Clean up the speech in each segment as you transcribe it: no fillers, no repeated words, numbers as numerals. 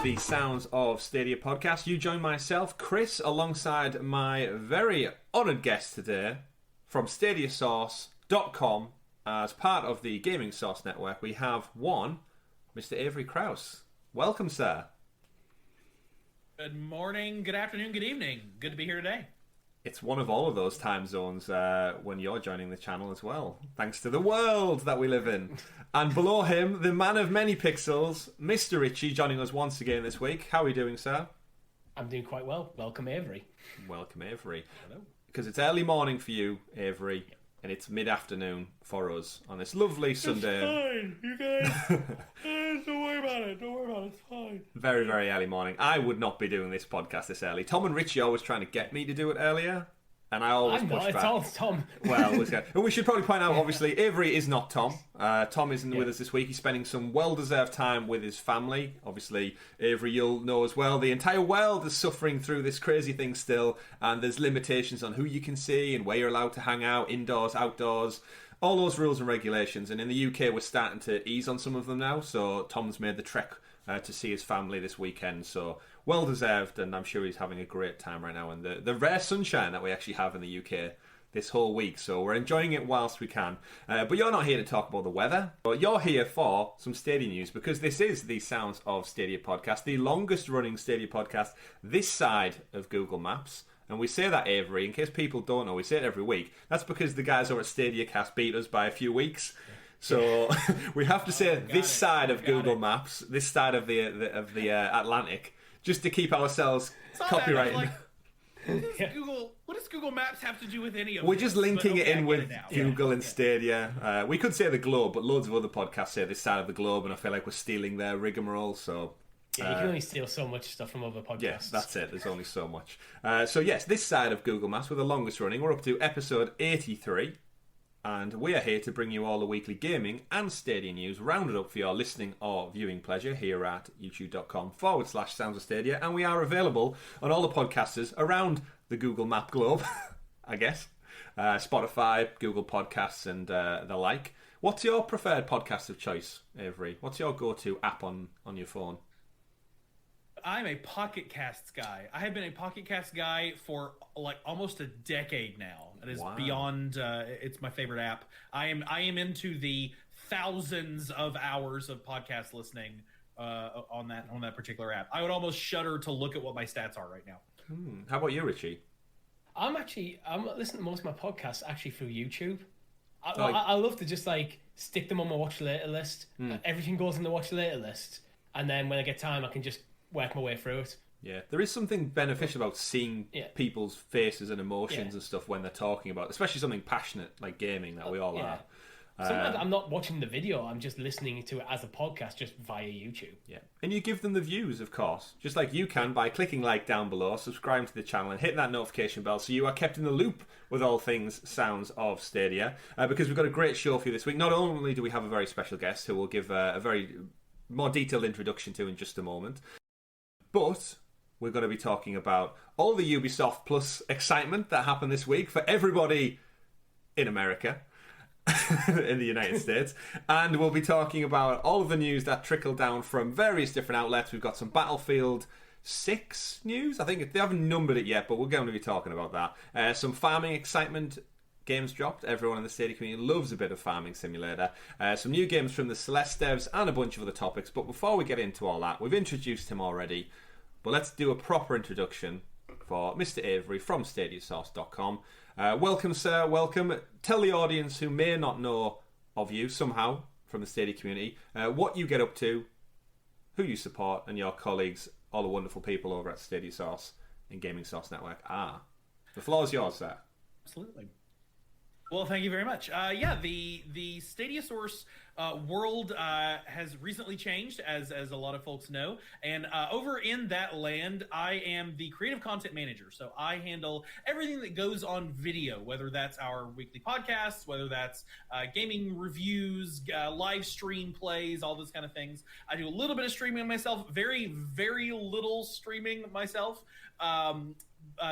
the Sounds of Stadia podcast. You join myself, Chris, alongside my very honoured guest today from StadiaSource.com. As part of the Gaming Source Network, we have one, Mr. Avery Krouse. Welcome, sir. Good morning, good afternoon, good evening. Good to be here today. It's one of all of those time zones when you're joining the channel as well, thanks to the world that we live in. And below him, the man of many pixels, Mr. Richie, joining us once again this week. How are you doing, sir? I'm doing quite well. Welcome, Avery. Welcome, Avery. Hello. Because it's early morning for you, Avery, and it's mid-afternoon for us on this lovely Sunday. It's fine, you guys. Don't worry about it. Don't worry about it. It's fine. Very, very early morning. I would not be doing this podcast this early. Tom and Richie are always trying to get me to do it earlier, and I always I'm push not. back. It's all Tom. Well, and we should probably point out, obviously, Avery is not Tom. Tom isn't with us this week. He's spending some well-deserved time with his family. Obviously, Avery, you'll know as well, the entire world is suffering through this crazy thing still, and there's limitations on who you can see and where you're allowed to hang out, indoors, outdoors, all those rules and regulations. And in the UK, we're starting to ease on some of them now, so Tom's made the trek to see his family this weekend, so well deserved, and I'm sure he's having a great time right now, and the rare sunshine that we actually have in the UK this whole week, so we're enjoying it whilst we can. But you're not here to talk about the weather, but you're here for some Stadia news, because this is the Sounds of Stadia podcast, the longest running Stadia podcast this side of Google Maps. And we say that, Avery, in case people don't know, we say it every week. That's because the guys over at StadiaCast beat us by a few weeks. So we have to say this side of Google Maps, this side of the Atlantic, just to keep ourselves copyrighted. What does Google Maps have to do with any of We're this? just linking But, it in with now. Google and Stadia. We could say the globe, but loads of other podcasts say this side of the globe, and I feel like we're stealing their rigmarole, so... Yeah, you can only steal so much stuff from other podcasts. Yes, that's it. There's only so much. So yes, this side of Google Maps, we're the longest running. We're up to episode 83. And we are here to bring you all the weekly gaming and Stadia news rounded up for your listening or viewing pleasure here at youtube.com/Sounds of Stadia. And we are available on all the podcasters around the Google Map globe, I guess. Spotify, Google Podcasts, and the like. What's your preferred podcast of choice, Avery? What's your go-to app on your phone? I'm a Pocket Casts guy. I have been a Pocket Casts guy for like almost a decade now. It is beyond. It's my favorite app. I am into the thousands of hours of podcast listening on that particular app. I would almost shudder to look at what my stats are right now. How about you, Richie? I'm listening to most of my podcasts actually through YouTube. I love to just like stick them on my watch later list. Everything goes in the watch later list, and then when I get time, I can just work my way through it. Yeah, there is something beneficial about seeing people's faces and emotions and stuff when they're talking about, especially something passionate like gaming that we all are. Sometimes I'm not watching the video, I'm just listening to it as a podcast just via YouTube. Yeah, and you give them the views, of course, just like you can by clicking like down below, subscribing to the channel and hitting that notification bell so you are kept in the loop with all things Sounds of Stadia, because we've got a great show for you this week. Not only do we have a very special guest who we'll give a very more detailed introduction to in just a moment, but we're going to be talking about all the Ubisoft Plus excitement that happened this week for everybody in America, in the United States. And we'll be talking about all of the news that trickled down from various different outlets. We've got some Battlefield 6 news. I think they haven't numbered it yet, but we're going to be talking about that. Some farming excitement. Games dropped. Everyone in the Stadia community loves a bit of Farming Simulator. Some new games from the Celeste Devs and a bunch of other topics. But before we get into all that, we've introduced him already. But let's do a proper introduction for Mr. Avery from StadiaSource.com. Welcome, sir. Welcome. Tell the audience who may not know of you somehow from the Stadia community what you get up to, who you support, and your colleagues, all the wonderful people over at StadiaSource and Gaming Source Network are. The floor is yours, sir. Absolutely. Well, thank you very much. The StadiaSource world has recently changed, as a lot of folks know. And over in that land, I am the creative content manager. So I handle everything that goes on video, whether that's our weekly podcasts, whether that's gaming reviews, live stream plays, all those kind of things. I do a little bit of streaming myself, very, very little streaming myself.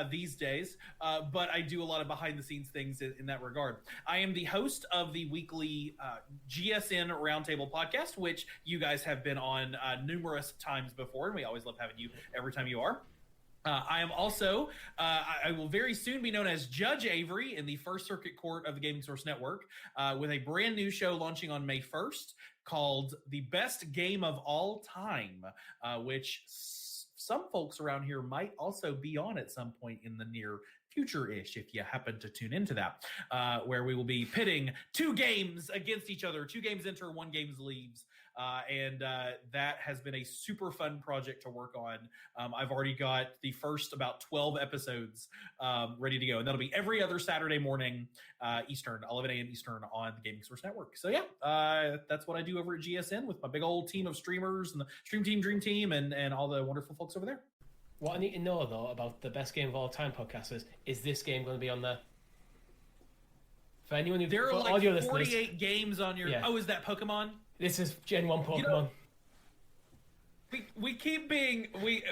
these days, but I do a lot of behind-the-scenes things in that regard. I am the host of the weekly GSN Roundtable podcast, which you guys have been on numerous times before, and we always love having you every time you are. I am also, I will very soon be known as Judge Avery in the First Circuit Court of the Gaming Source Network, with a brand new show launching on May 1st called The Best Game of All Time, which some folks around here might also be on at some point in the near future-ish, if you happen to tune into that, where we will be pitting 2 games against each other. 2 games enter, 1 game leaves. And that has been a super fun project to work on. I've already got the first about 12 episodes ready to go. And that'll be every other Saturday morning Eastern, 11 a.m. Eastern on the Gaming Source Network. So yeah, that's what I do over at GSN with my big old team of streamers and the Stream Team, Dream Team, and all the wonderful folks over there. What I need to know, though, about the Best Game of All Time podcast is this game going to be on there? For anyone who... There are like 48 games on your... Yeah. Oh, is that Pokemon? This is Gen 1 Pokemon. You know, we keep being we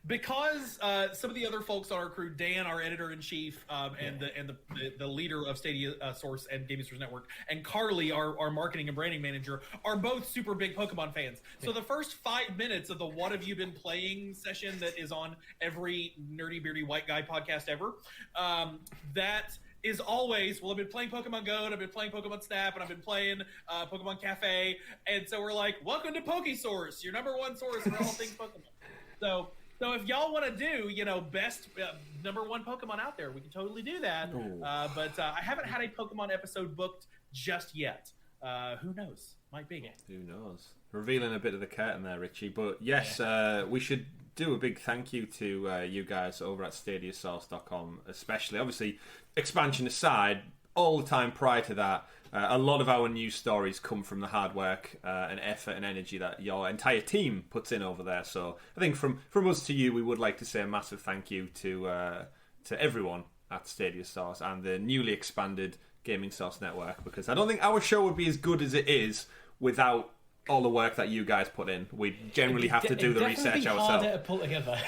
because some of the other folks on our crew, Dan, our editor-in-chief, and the leader of StadiaSource and Gaming Source Network, and Carly, our marketing and branding manager, are both super big Pokemon fans. So the first 5 minutes of the What Have You Been Playing session that is on every nerdy beardy white guy podcast ever, that is always, well, I've been playing Pokemon Go, and I've been playing Pokemon Snap, and I've been playing Pokemon Cafe, and so we're like, welcome to PokeSource, your #1 source for all things Pokemon. So if y'all want to do, best #1 Pokemon out there, we can totally do that. But I haven't had a Pokemon episode booked just yet. Who knows? Might be. Who knows? Revealing a bit of the curtain there, Richie. But yes, we should do a big thank you to you guys over at StadiaSource.com, especially. Obviously, expansion aside, all the time prior to that, a lot of our news stories come from the hard work and effort and energy that your entire team puts in over there. So I think from us to you, we would like to say a massive thank you to everyone at StadiaSource and the newly expanded Gaming Source Network, because I don't think our show would be as good as it is without all the work that you guys put in. We generally have to do the research ourselves. Harder to pull together.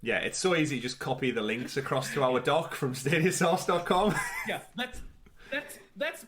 Yeah, it's so easy to just copy the links across to our doc from StadiaSource.com. Yeah, that's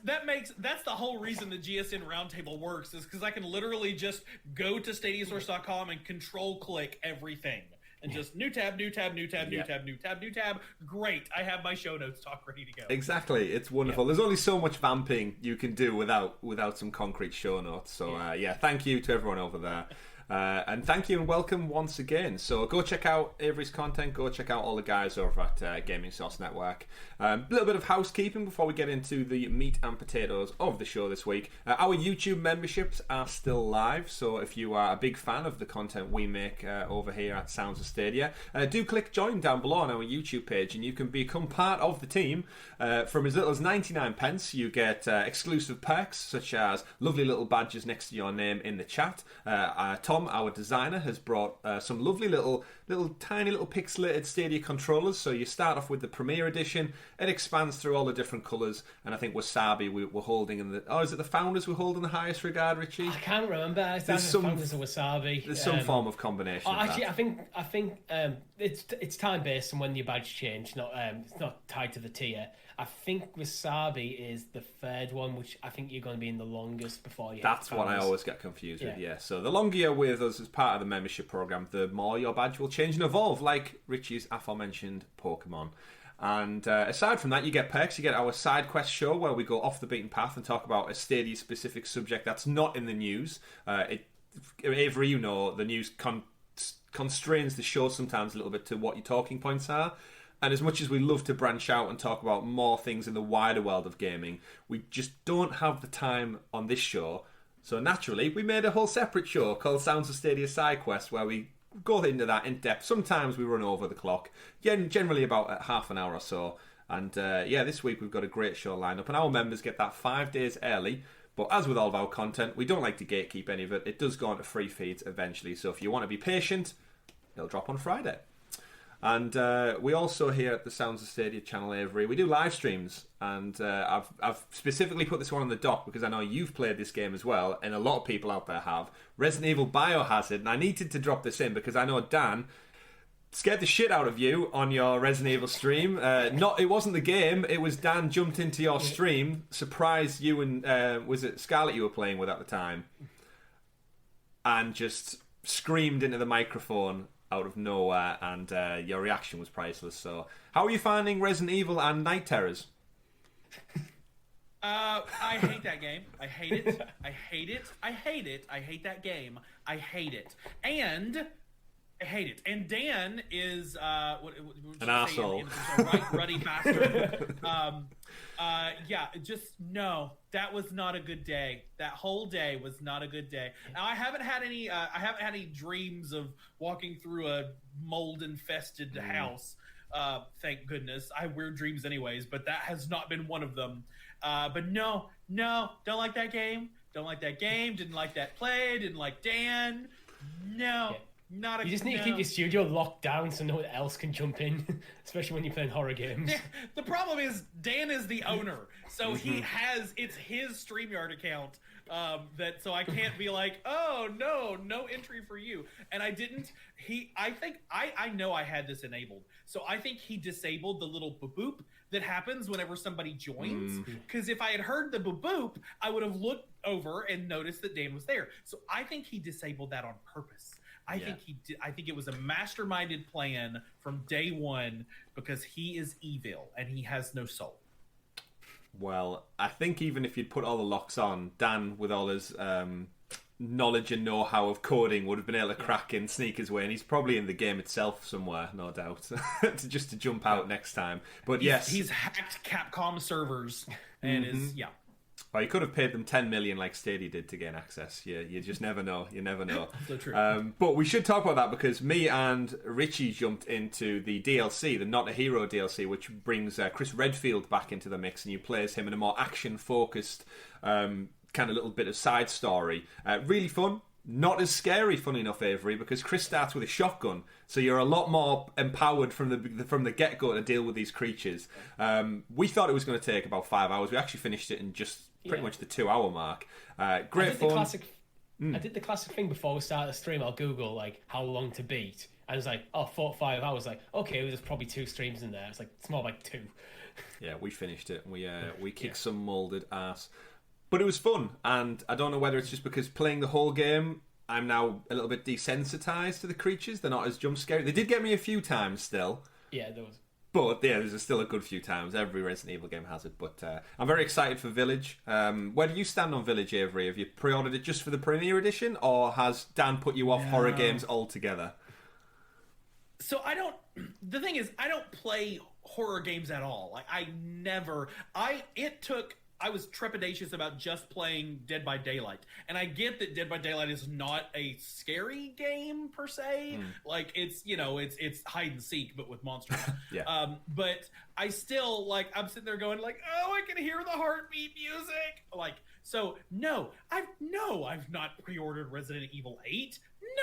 the whole reason the GSN Roundtable works, is because I can literally just go to StadiaSource.com and control click everything. And just new tab, new tab, new tab, new tab, new tab, new tab. Great. I have my show notes talk ready to go. Exactly. It's wonderful. There's only so much vamping you can do without some concrete show notes. So, thank you to everyone over there. And thank you and welcome once again. So go check out Avery's content. Go check out all the guys over at Gaming Source Network. A little bit of housekeeping before we get into the meat and potatoes of the show this week. Our YouTube memberships are still live. So if you are a big fan of the content we make over here at Sounds of Stadia, do click join down below on our YouTube page and you can become part of the team. From as little as 99 pence, you get exclusive perks such as lovely little badges next to your name in the chat. Tom, our designer, has brought some lovely tiny little pixelated Stadia controllers. So you start off with the Premier Edition. It expands through all the different colours, and I think Wasabi we're holding in the... Oh, is it the Founders we hold in the highest regard, Richie? I can't remember. There's some Founders of Wasabi. There's some form of combination. Actually, I think it's time based on when your badge change. It's not tied to the tier. I think Wasabi is the third one, which I think you're going to be in the longest before you. That's what I always get confused with. Yeah. So the longer you're with us as part of the membership program, the more your badge will change and evolve, like Richie's aforementioned Pokemon. And aside from that, you get perks. You get our side quest show where we go off the beaten path and talk about a Stadia specific subject that's not in the news. Avery, the news constrains the show sometimes a little bit to what your talking points are. And as much as we love to branch out and talk about more things in the wider world of gaming, we just don't have the time on this show. So naturally, we made a whole separate show called Sounds of Stadia Side Quest, where we go into that in depth. Sometimes we run over the clock, generally about half an hour or so. And this week we've got a great show lined up, and our members get that 5 days early. But as with all of our content, we don't like to gatekeep any of it. It does go onto free feeds eventually. So if you want to be patient, it'll drop on Friday. And we also here at the Sounds of Stadia channel, Avery, we do live streams. And I've specifically put this one on the dock because I know you've played this game as well, and a lot of people out there have. Resident Evil Biohazard, and I needed to drop this in because I know Dan, scared the shit out of you on your Resident Evil stream. It wasn't the game. It was Dan jumped into your stream, surprised you and was it Scarlett you were playing with at the time, and just screamed into the microphone out of nowhere, and your reaction was priceless. So, how are you finding Resident Evil and Night Terrors? I hate that game. I hate it. I hate it. I hate it. I hate that game. I hate it. And I hate it. And Dan is an asshole, ruddy bastard. Yeah, just no. That was not a good day. That whole day was not a good day. Now I haven't had any dreams of walking through a mold-infested house. Thank goodness. I have weird dreams anyways, but that has not been one of them. But no, don't like that game. Don't like that game. Didn't like that play. Didn't like Dan. No. Yeah. You just need to keep your studio locked down so no one else can jump in, especially when you're playing horror games. The problem is Dan is the owner, so it's his StreamYard account. So I can't be like, oh no entry for you. And I didn't. I know I had this enabled, so I think he disabled the little boop that happens whenever somebody joins. Because if I had heard the boop, I would have looked over and noticed that Dan was there. So I think he disabled that on purpose. I think he did. I think it was a masterminded plan from day one because he is evil and he has no soul. Well, I think even if you'd put all the locks on, Dan, with all his knowledge and know-how of coding, would have been able to crack in, sneak his way, and he's probably in the game itself somewhere, no doubt, to jump out next time. But he's hacked Capcom servers and is Well, you could have paid them 10 million like Stadia did to gain access. You just never know. You never know. So true. But we should talk about that because me and Richie jumped into the DLC, the Not a Hero DLC, which brings Chris Redfield back into the mix, and you play as him in a more action-focused kind of little bit of side story. Really fun. Not as scary, funny enough, Avery, because Chris starts with a shotgun, so you're a lot more empowered from the get-go to deal with these creatures. We thought it was going to take about 5 hours. We actually finished it in just pretty much the 2-hour mark. Great fun. I did the classic thing before we started the stream. I'll Google like how long to beat, and it's like 4 or 5 hours. Like okay, there's probably 2 streams in there. It's like it's more like 2. Yeah, we finished it. We kicked some molded ass. But it was fun, and I don't know whether it's just because playing the whole game, I'm now a little bit desensitized to the creatures. They're not as jump scary. They did get me a few times still. Yeah, there was. But yeah, there's still a good few times. Every Resident Evil game has it. But I'm very excited for Village. Where do you stand on Village, Avery? Have you pre-ordered it just for the Premier Edition, or has Dan put you off horror games altogether? So the thing is, I don't play horror games at all. Like I was trepidatious about just playing Dead by Daylight. And I get that Dead by Daylight is not a scary game per se. Like it's hide and seek, but with monsters. But I still I'm sitting there going like, oh, I can hear the heartbeat music. Like, so no, I've not pre-ordered Resident Evil 8.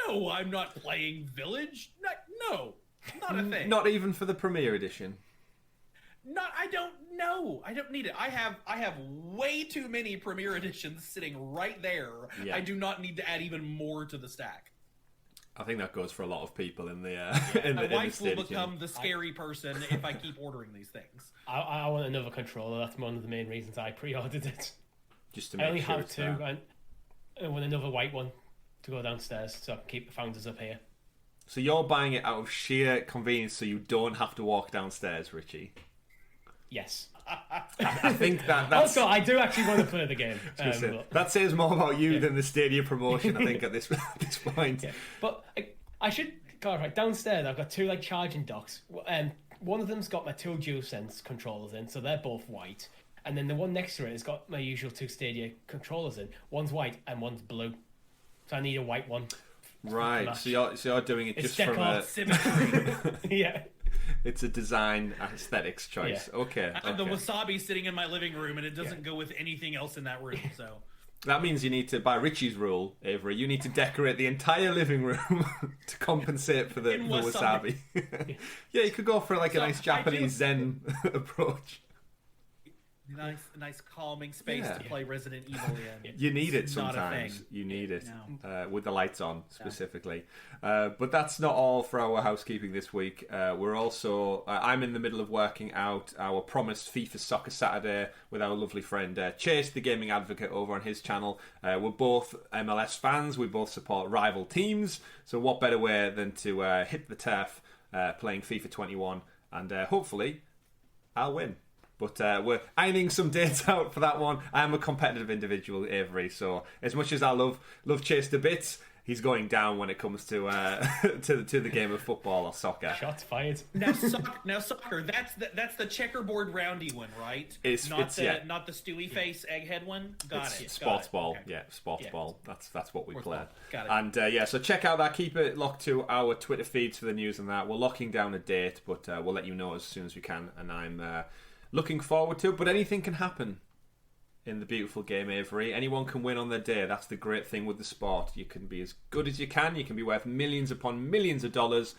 No, I'm not playing Village. No, not a thing. Not even for the Premier Edition. I don't know. I don't need it. I have way too many Premier Editions sitting right there. Yeah. I do not need to add even more to the stack. I think that goes for a lot of people in the my wife will become the scary person if I keep ordering these things. I want another controller. That's one of the main reasons I pre-ordered it. Just to make sure. I only have 2, and I want another white one to go downstairs so I can keep the founders up here. So you're buying it out of sheer convenience so you don't have to walk downstairs, Richie? Yes. I think that's... Also, I do actually want to play the game. That says more about you than the Stadia promotion, I think, at this point. Yeah. But I should clarify, downstairs I've got 2 charging docks. One of them's got my 2 DualSense controllers in, so they're both white. And then the one next to it has got my usual 2 Stadia controllers in. One's white and one's blue. So I need a white one. Right, so you're doing it it's just from a... symmetry. Yeah. It's a design aesthetics choice. Yeah. Okay. I have the wasabi sitting in my living room, and it doesn't go with anything else in that room. So that means you need to, by Richie's rule, Avery, you need to decorate the entire living room to compensate for the wasabi. Yeah, you could go for a nice Japanese Zen approach. nice calming space to play Resident Evil in. You need it It's not a sometimes. thing. You need it No. with the lights on specifically. But that's not all for our housekeeping this week. We're also I'm in the middle of working out our promised FIFA Soccer Saturday with our lovely friend Chase, the gaming advocate, over on his channel. We're both MLS fans. We both support rival teams. So what better way than to hit the turf playing FIFA 21, and hopefully I'll win. But we're ironing some dates out for that one. I am a competitive individual, Avery, so as much as I love Chase to bits, he's going down when it comes to to the game of football or soccer. Shots fired. Now soccer. That's the checkerboard roundy one, right? Not the Stewie face egghead one. Got it. Sports ball. Okay. Yeah, sports ball. That's what we Sports play. ball. Got it. And so check out that. Keep it locked to our Twitter feeds for the news and that. We're locking down a date, but we'll let you know as soon as we can. And I'm looking forward to it. But anything can happen in the beautiful game, Avery. Anyone can win on their day. That's the great thing with the sport. You can be as good as you can. You can be worth millions upon millions of dollars.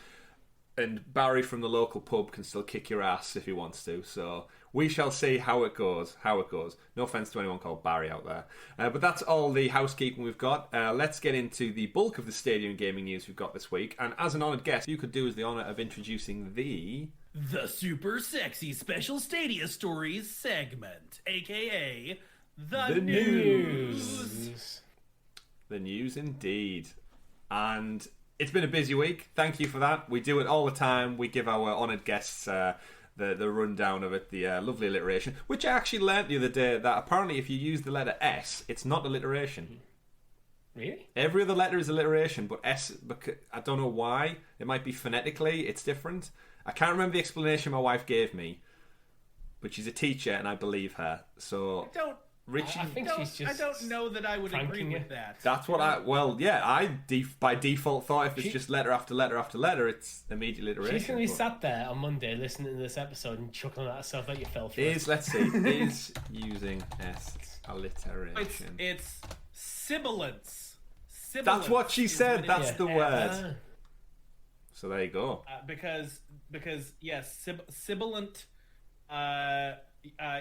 And Barry from the local pub can still kick your ass if he wants to. So we shall see how it goes. No offense to anyone called Barry out there. But that's all the housekeeping we've got. Let's get into the bulk of the Stadium gaming news we've got this week. And as an honoured guest, you could do us the honour of introducing the super sexy special Stadia Stories segment, aka the news. The news indeed. And it's been a busy week. Thank you for that. We do it all the time. We give our honoured guests the rundown of it, the lovely alliteration, which I actually learnt the other day that apparently if you use the letter S, it's not alliteration. Really? Every other letter is alliteration, but S, I don't know why. It might be phonetically, it's different. I can't remember the explanation my wife gave me, but she's a teacher and I believe her. So Richie, I think she's just I don't know that I would agree with that. That's what I by default thought if it's just letter after letter after letter, it's immediately alliteration. She's going to be sat there on Monday listening to this episode and chuckling at herself like you fell for it. Is using S alliteration? It's sibilance. That's what she said. That's the word. So there you go. Because yes, sibilant.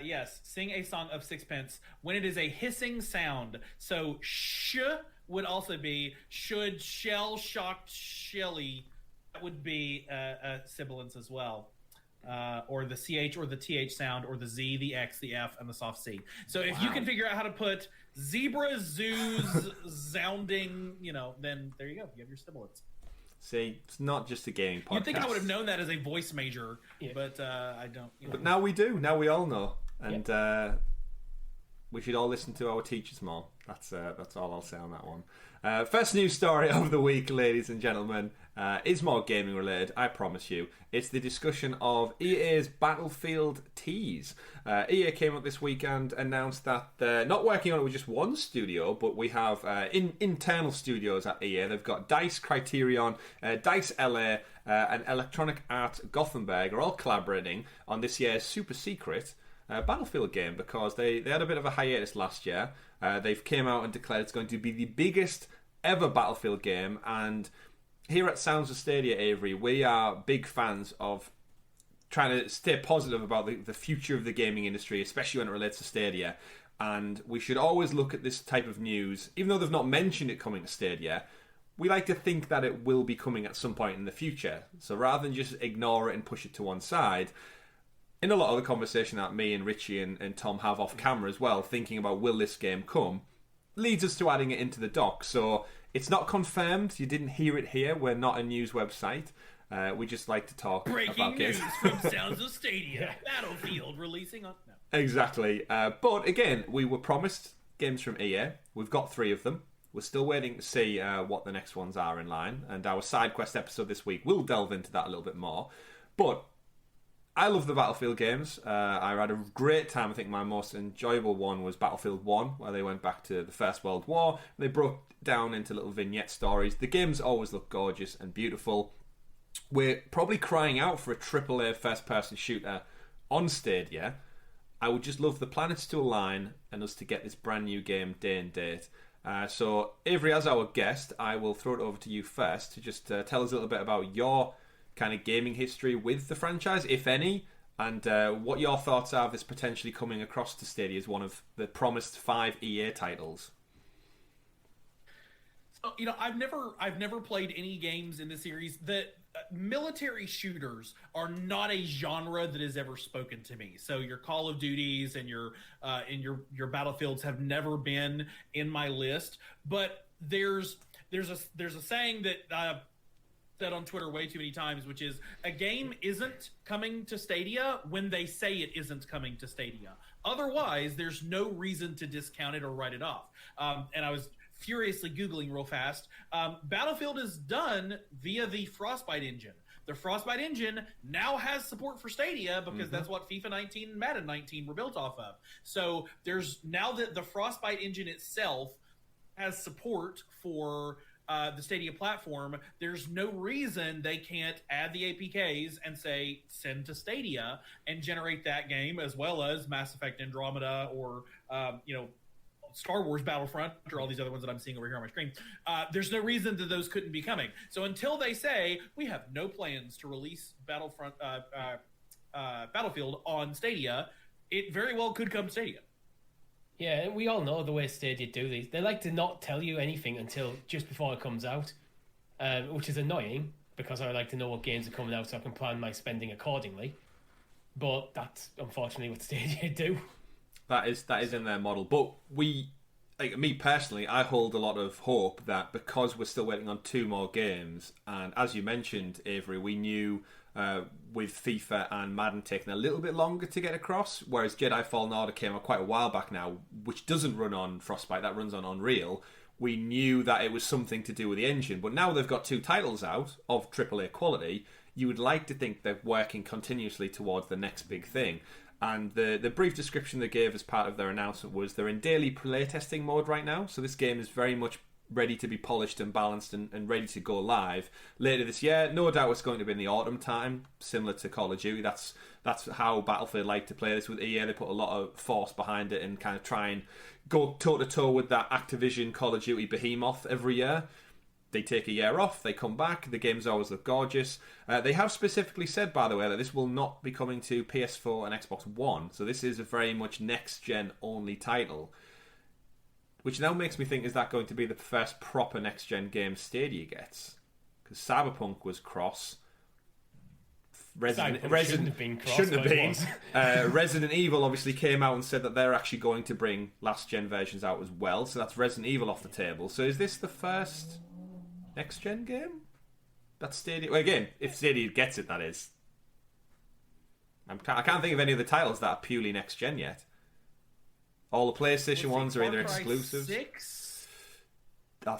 Yes, sing a song of sixpence when it is a hissing sound. So sh would also be should, shell, shocked, shelly. That would be sibilance as well. Or the CH or the TH sound, or the Z, the X, the F, and the soft C. So if you can figure out how to put zebra, zoos, sounding, then there you go. You have your sibilance. See, it's not just a gaming podcast. You'd think I would have known that as a voice major, but I don't. But now we do. Now we all know. And we should all listen to our teachers more. That's all I'll say on that one. First news story of the week, ladies and gentlemen, is more gaming related, I promise you. It's the discussion of EA's Battlefield tease. EA came up this week and announced that they're not working on it with just one studio, but we have internal studios at EA. They've got DICE Criterion, DICE LA, and Electronic Arts Gothenburg are all collaborating on this year's super secret Battlefield game, because they had a bit of a hiatus last year. They've came out and declared it's going to be the biggest ever Battlefield game, and here at Sounds of Stadia, Avery, we are big fans of trying to stay positive about the future of the gaming industry, especially when it relates to Stadia. And we should always look at this type of news, even though they've not mentioned it coming to Stadia, we like to think that it will be coming at some point in the future. So rather than just ignore it and push it to one side, in a lot of the conversation that me and Richie and Tom have off camera as well, thinking about will this game come, leads us to adding it into the doc. So it's not confirmed. You didn't hear it here. We're not a news website. We just like to talk about games. Breaking news from Sounds of Stadia. Battlefield releasing on... No. Exactly. But again, we were promised games from EA. We've got 3 of them. We're still waiting to see what the next ones are in line. And our side quest episode this week will delve into that a little bit more. But I love the Battlefield games. I had a great time. I think my most enjoyable one was Battlefield 1, where they went back to the First World War. They broke down into little vignette stories. The games always look gorgeous and beautiful. We're probably crying out for a AAA first-person shooter on Stadia. I would just love the planets to align and us to get this brand new game day and date. So, Avery, as our guest, I will throw it over to you first to just tell us a little bit about your kind of gaming history with the franchise, if any, and what your thoughts are of this potentially coming across to Stadia as one of the promised 5 EA titles. So, I've never played any games in the series that military shooters are not a genre that has ever spoken to me. So your Call of Duties and your Battlefields have never been in my list. But there's a saying that I've said on Twitter way too many times, which is a game isn't coming to Stadia when they say it isn't coming to Stadia. Otherwise, there's no reason to discount it or write it off. And I was furiously Googling real fast. Battlefield is done via the Frostbite engine. The Frostbite engine now has support for Stadia because that's what FIFA 19 and Madden 19 were built off of. So there's now that the Frostbite engine itself has support for the Stadia platform, there's no reason they can't add the APKs and say send to Stadia and generate that game, as well as Mass Effect Andromeda or Star Wars Battlefront, or all these other ones that I'm seeing over here on my screen. There's no reason that those couldn't be coming. So until they say we have no plans to release Battlefield on Stadia, it very well could come to Stadia. Yeah, and we all know the way Stadia do these. They like to not tell you anything until just before it comes out, which is annoying because I like to know what games are coming out so I can plan my spending accordingly. But that's unfortunately what Stadia do. That is in their model. But me personally, I hold a lot of hope that because we're still waiting on 2 more games, and as you mentioned, Avery, we knew with FIFA and Madden taking a little bit longer to get across, whereas Jedi Fallen Order came out quite a while back now, which doesn't run on Frostbite, that runs on Unreal. We knew that it was something to do with the engine, but now they've got 2 titles out of AAA quality. You would like to think they're working continuously towards the next big thing. And the brief description they gave as part of their announcement was they're in daily playtesting mode right now. So this game is very much ready to be polished and balanced and ready to go live later this year. No doubt it's going to be in the autumn time, similar to Call of Duty. That's how Battlefield like to play this with EA. They put a lot of force behind it and kind of try and go toe-to-toe with that Activision Call of Duty behemoth every year. They take a year off, they come back, the games always look gorgeous. They have specifically said, by the way, that this will not be coming to PS4 and Xbox One, so this is a very much next-gen only title. Which now makes me think, is that going to be the first proper next-gen game Stadia gets? Because Cyberpunk was cross. Resident Evil obviously came out and said that they're actually going to bring last-gen versions out as well, so that's Resident Evil off the table. So is this the first next-gen game? That's Stadia. Well, again, if Stadia gets it, that is. I can't think of any of the titles that are purely next-gen yet. All the PlayStation ones are either exclusives. 6?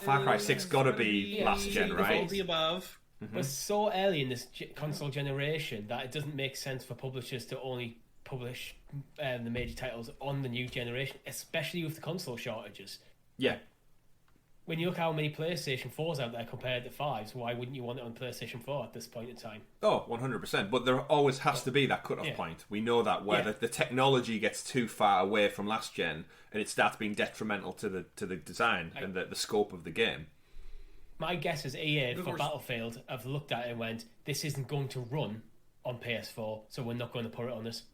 Far Cry 6 gotta be last-gen, right? All the above. Mm-hmm. We're so early in this console generation that it doesn't make sense for publishers to only publish the major titles on the new generation, especially with the console shortages. Yeah. When you look how many PlayStation 4s out there compared to 5s, why wouldn't you want it on PlayStation 4 at this point in time? Oh, 100%. But there always has to be that cut-off point. We know that, where the technology gets too far away from last gen and it starts being detrimental to the design and the scope of the game. My guess is EA for Battlefield have looked at it and went, this isn't going to run on PS4, so we're not going to put it on this.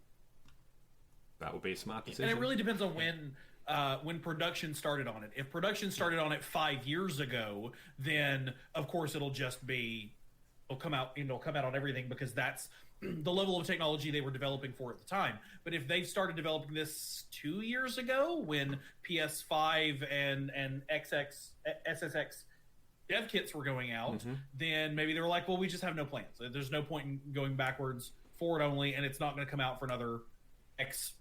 That would be a smart decision. And it really depends on when production started on it. If production started on it 5 years ago, then of course it'll come out on everything because that's the level of technology they were developing for at the time. But if they started developing this 2 years ago, when PS5 and SSX dev kits were going out, then maybe they were like, well, we just have no plans. There's no point in going backwards, forward only, and it's not going to come out for another X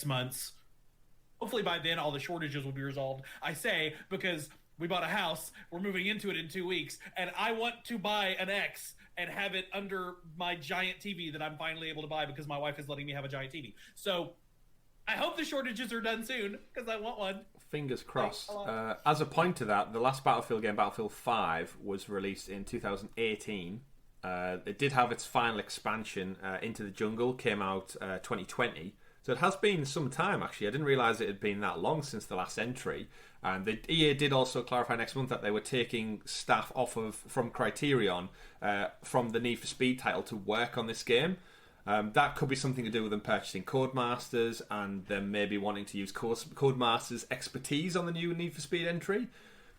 months. Hopefully by then all the shortages will be resolved. I say because we bought a house, we're moving into it in 2 weeks, and I want to buy an X and have it under my giant TV that I'm finally able to buy because my wife is letting me have a giant TV. So I hope the shortages are done soon because I want one. Fingers crossed. As a point to that, the last Battlefield game, Battlefield 5, was released in 2018. It did have its final expansion, Into the Jungle, came out 2020. So it has been some time, actually. I didn't realise it had been that long since the last entry. And the EA did also clarify next month that they were taking staff from Criterion from the Need for Speed title to work on this game. That could be something to do with them purchasing Codemasters and them maybe wanting to use Codemasters' expertise on the new Need for Speed entry.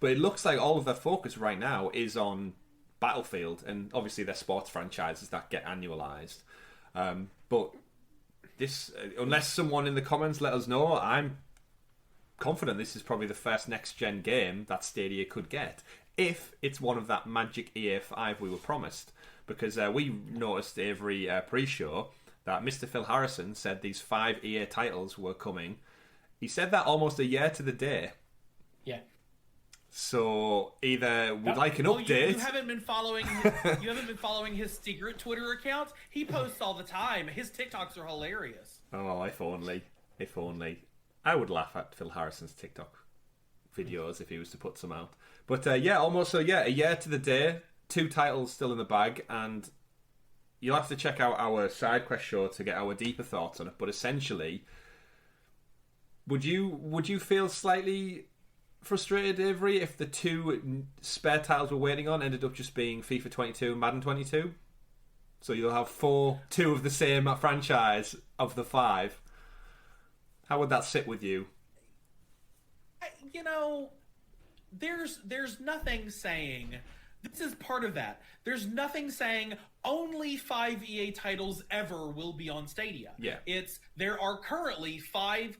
But it looks like all of their focus right now is on Battlefield, and obviously their sports franchises that get annualized. But this, unless someone in the comments let us know, I'm confident this is probably the first next-gen game that Stadia could get, if it's one of that magic EA5 we were promised. Because we noticed, Avery, pre-show, that Mr. Phil Harrison said these 5 EA titles were coming. He said that almost a year to the day. Yeah. So either we'd like an update. You haven't been following. You haven't been following his secret Twitter account. He posts all the time. His TikToks are hilarious. Oh, if only. If only. I would laugh at Phil Harrison's TikTok videos if he was to put some out. But almost a year to the day. 2 titles still in the bag, and you'll have to check out our side quest show to get our deeper thoughts on it. But essentially, would you feel slightly frustrated, Avery, if the 2 spare titles we're waiting on ended up just being FIFA 22 and Madden 22? So you'll have 2 of the same franchise of the 5. How would that sit with you? There's nothing saying. This is part of that. There's nothing saying only 5 EA titles ever will be on Stadia. Yeah. There are currently 5.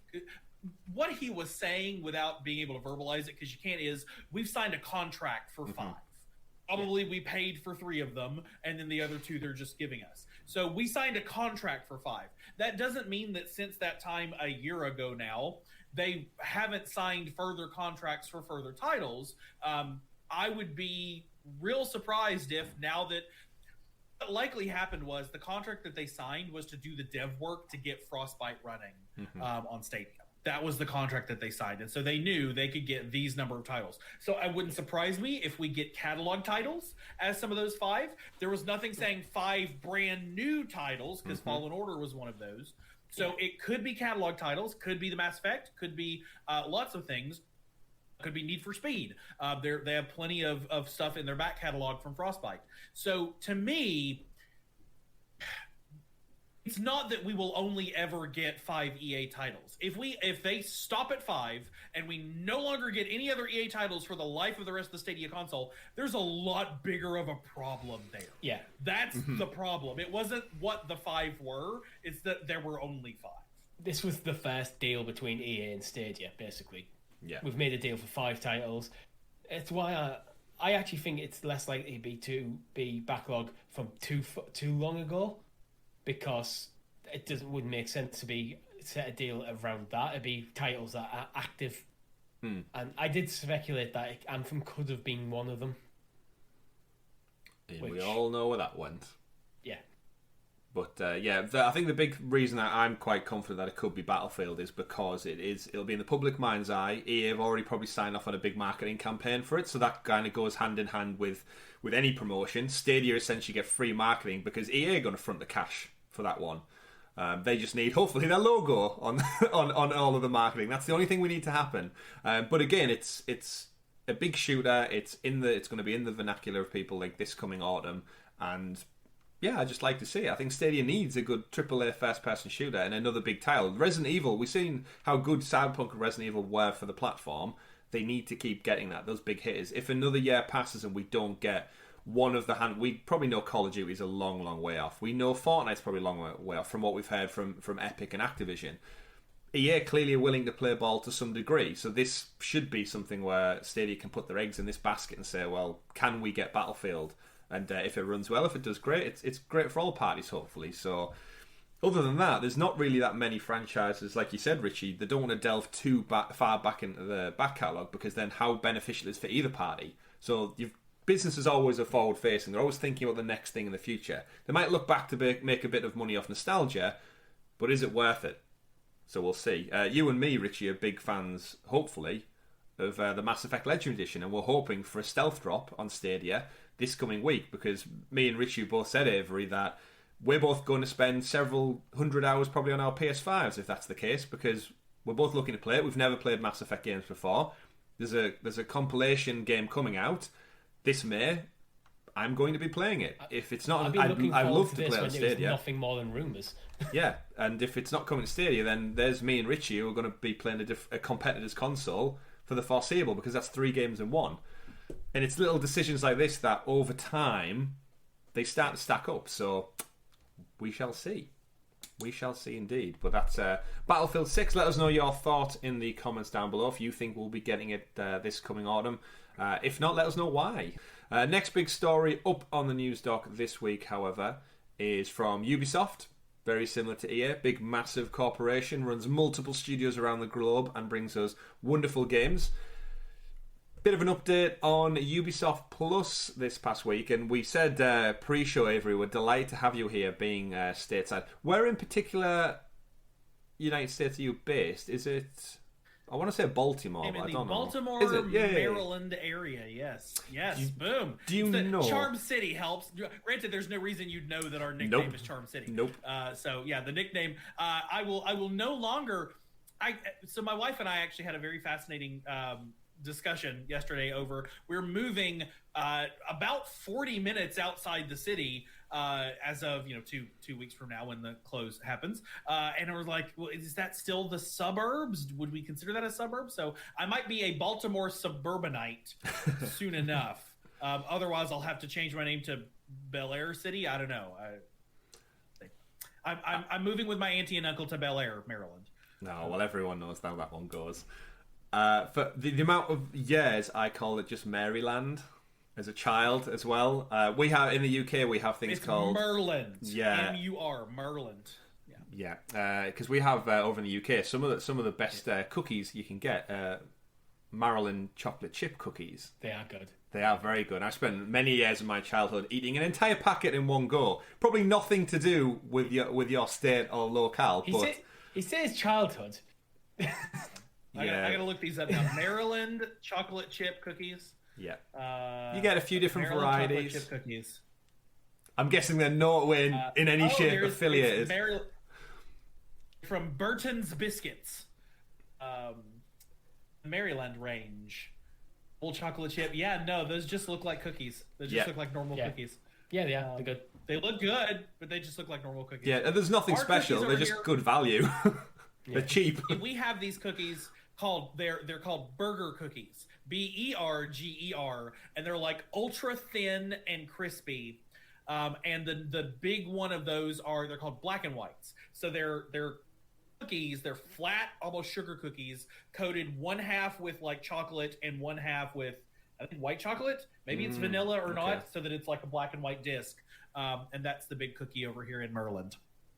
What he was saying, without being able to verbalize it, because you can't, is we've signed a contract for 5. Probably we paid for 3 of them, and then the other 2 they're just giving us. So we signed a contract for 5. That doesn't mean that since that time a year ago now, they haven't signed further contracts for further titles. I would be real surprised if now that what likely happened was the contract that they signed was to do the dev work to get Frostbite running on Stadia. That was the contract that they signed, and so they knew they could get these number of titles. So it wouldn't surprise me if we get catalog titles as some of those 5. There was nothing saying 5 brand new titles, because Fallen Order was one of those. So it could be catalog titles, could be the Mass Effect, could be lots of things. Could be Need for Speed. They have plenty of stuff in their back catalog from Frostbite. So to me, it's not that we will only ever get 5 EA titles. If they stop at 5 and we no longer get any other EA titles for the life of the rest of the Stadia console, there's a lot bigger of a problem there. Yeah. That's the problem. It wasn't what the 5 were, it's that there were only 5. This was the first deal between EA and Stadia, basically. Yeah. We've made a deal for 5 titles. It's why I actually think it's less likely to be backlog from too long ago, because it wouldn't make sense to set a deal around that. It'd be titles that are active. And I did speculate that Anthem could have been one of them. And we all know where that went. Yeah. But I think the big reason that I'm quite confident that it could be Battlefield is because it'll be in the public mind's eye. EA have already probably signed off on a big marketing campaign for it, so that kind of goes hand in hand with any promotion. Stadia essentially get free marketing because EA are going to front the cash for that one. They just need, hopefully, their logo on all of the marketing. That's the only thing we need to happen. But again, it's a big shooter. It's going to be in the vernacular of people like this coming autumn, and yeah, I just like to see it. I think Stadia needs a good AAA first-person shooter and another big title. Resident Evil, we've seen how good Cyberpunk and Resident Evil were for the platform. They need to keep getting those big hitters. If another year passes and we don't get one of the we probably know Call of Duty is a long, long way off. We know Fortnite's probably a long way off from what we've heard from Epic and Activision. EA clearly are willing to play ball to some degree, so this should be something where Stadia can put their eggs in this basket and say, well, can we get Battlefield? And if it runs well, if it does great, it's great for all parties, hopefully. So other than that, there's not really that many franchises, like you said, Richie. They don't want to delve too far back into the back catalogue, because then how beneficial is for either party? So businesses always are forward-facing. They're always thinking about the next thing in the future. They might look back to make a bit of money off nostalgia, but is it worth it? So we'll see. You and me, Richie, are big fans, hopefully, of the Mass Effect Legendary Edition, and we're hoping for a stealth drop on Stadia this coming week, because me and Richie both said, Avery, that we're both going to spend several hundred hours probably on our PS5s if that's the case, because we're both looking to play it. We've never played Mass Effect games before. There's a compilation game coming out this May. I'm going to be playing it. If it's not, I'd love to this play on when Stadia. it was nothing more than rumours. Yeah, and if it's not coming to Stadia, then there's me and Richie who are going to be playing a competitor's console for the foreseeable, because that's 3 games in one. And it's little decisions like this that over time they start to stack up. So we shall see. We shall see indeed. But that's Battlefield 6. Let us know your thought in the comments down below if you think we'll be getting it this coming autumn. If not, let us know why. Next big story up on the news doc this week, however, is from Ubisoft. Very similar to EA. Big, massive corporation. Runs multiple studios around the globe and brings us wonderful games. Bit of an update on Ubisoft Plus this past week, and we said pre-show, Avery, we're delighted to have you here, being stateside. Where in particular United States are you based? Is it... I want to say Baltimore, but I don't know. Baltimore, Maryland area, yes. Boom. Do you know? Charm City helps. Granted, there's no reason you'd know that our nickname is Charm City. Nope. So yeah, the nickname. I will no longer. So my wife and I actually had a very fascinating discussion yesterday over. We're moving about 40 minutes outside the city. As of 2 weeks from now when the close happens, and I was like, well, is that still the suburbs? Would we consider that a suburb? So I might be a Baltimore suburbanite soon enough. Otherwise, I'll have to change my name to Bel Air City. I don't know. I'm moving with my auntie and uncle to Bel Air, Maryland. No, well, everyone knows how that one goes. For the amount of years I call it just Maryland. As a child as well. We have in the UK we have things called Merland. Yeah. M-U-R, Merland. Yeah. Because we have over in the UK some of the best cookies you can get. Maryland chocolate chip cookies. They are good. They are very good. I spent many years of my childhood eating an entire packet in one go. Probably nothing to do with your state or locale. He says childhood. I gotta look these up now. Maryland chocolate chip cookies. Yeah, you get a few different varieties. Chip cookies. I'm guessing they're not in any shape affiliated. From Burton's Biscuits, Maryland range, full chocolate chip. Yeah, no, those just look like cookies. They just look like normal cookies. Yeah, they are. They're good. They look good, but they just look like normal cookies. Yeah, and there's nothing special. They're just good value. They're cheap. We have these cookies they're called burger cookies. BERGER, and they're like ultra thin and crispy. And the big one of those they're called black and whites. So they're cookies, they're flat, almost sugar cookies, coated one half with like chocolate and one half with I think white chocolate. Maybe it's vanilla or not, so that it's like a black and white disc. And that's the big cookie over here in Maryland.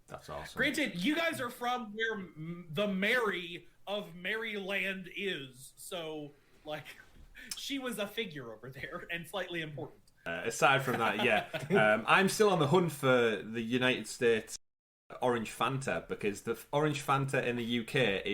That's awesome. Granted, you guys are from where the Mary of Maryland is, so like she was a figure over there and slightly important. Aside from that, I'm still on the hunt for the United States orange Fanta, because the orange Fanta in the UK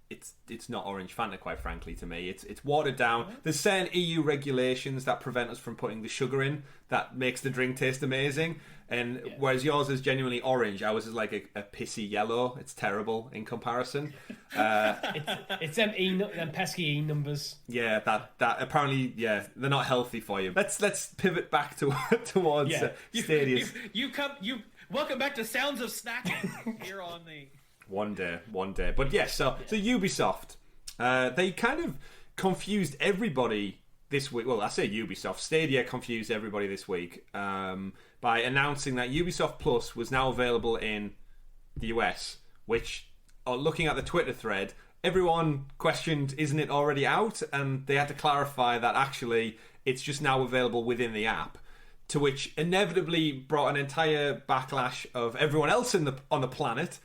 it's not orange Fanta, quite frankly. To me, it's watered down. There's certain EU regulations that prevent us from putting the sugar in that makes the drink taste amazing, and whereas yours is genuinely orange, ours is like a pissy yellow. It's terrible in comparison. It's them pesky E numbers. Yeah, that apparently they're not healthy for you. Let's pivot back towards Stadia. Welcome back to Sounds of Snacking here on the. One day. But yes, so Ubisoft, they kind of confused everybody this week. Well, I say Ubisoft. Stadia confused everybody this week by announcing that Ubisoft Plus was now available in the US, which, looking at the Twitter thread, everyone questioned, isn't it already out? And they had to clarify that actually it's just now available within the app. To which inevitably brought an entire backlash of everyone else on the planet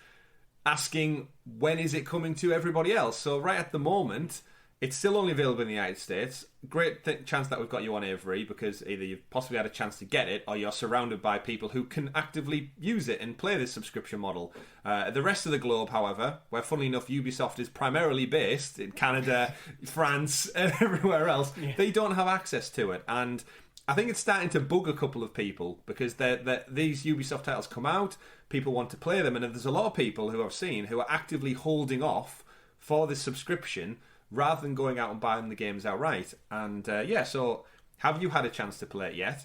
asking, when is it coming to everybody else? So right at the moment, it's still only available in the United States. Great chance that we've got you on, Avery, because either you've possibly had a chance to get it, or you're surrounded by people who can actively use it and play this subscription model. The rest of the globe, however, where funnily enough Ubisoft is primarily based, in Canada, France, and everywhere else, they don't have access to it. And I think it's starting to bug a couple of people, because these Ubisoft titles come out, people want to play them, and there's a lot of people who I've seen who are actively holding off for this subscription rather than going out and buying the games outright. And so have you had a chance to play it yet?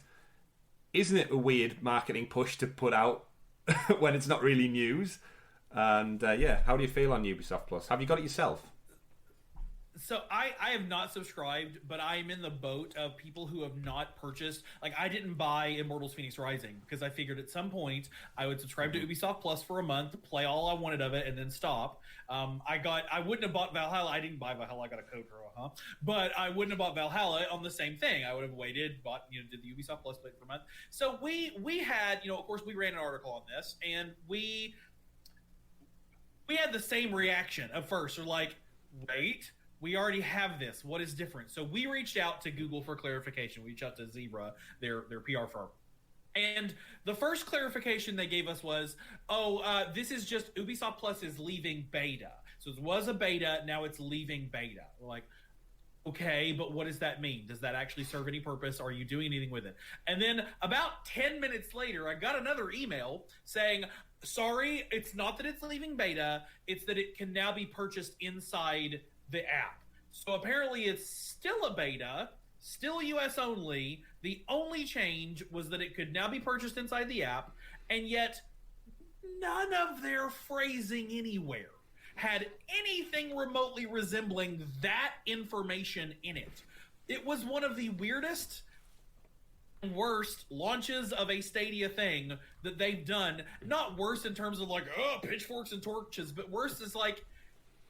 isn't it a weird marketing push to put out when it's not really news? And how do you feel on Ubisoft Plus? Have you got it yourself? So I have not subscribed, but I'm in the boat of people who have not purchased. Like, I didn't buy Immortals Phoenix Rising because I figured at some point I would subscribe to Ubisoft Plus for a month, play all I wanted of it, and then stop. I wouldn't have bought Valhalla. I didn't buy Valhalla. I got a code for but I wouldn't have bought Valhalla on the same thing. I would have waited, did the Ubisoft Plus play for a month. So we had, of course, we ran an article on this, and we had the same reaction at first. We're like, wait. We already have this. What is different? So we reached out to Google for clarification. We reached out to Zebra, their PR firm. And the first clarification they gave us was, this is just Ubisoft Plus is leaving beta. So it was a beta, now it's leaving beta. We're like, okay, but what does that mean? Does that actually serve any purpose? Are you doing anything with it? And then about 10 minutes later, I got another email saying, sorry, it's not that it's leaving beta, it's that it can now be purchased inside the app. So apparently it's still a beta, still US only. The only change was that it could now be purchased inside the app, and yet none of their phrasing anywhere had anything remotely resembling that information in it. It was one of the weirdest and worst launches of a Stadia thing that they've done. Not worse in terms of like, pitchforks and torches, but worse is like,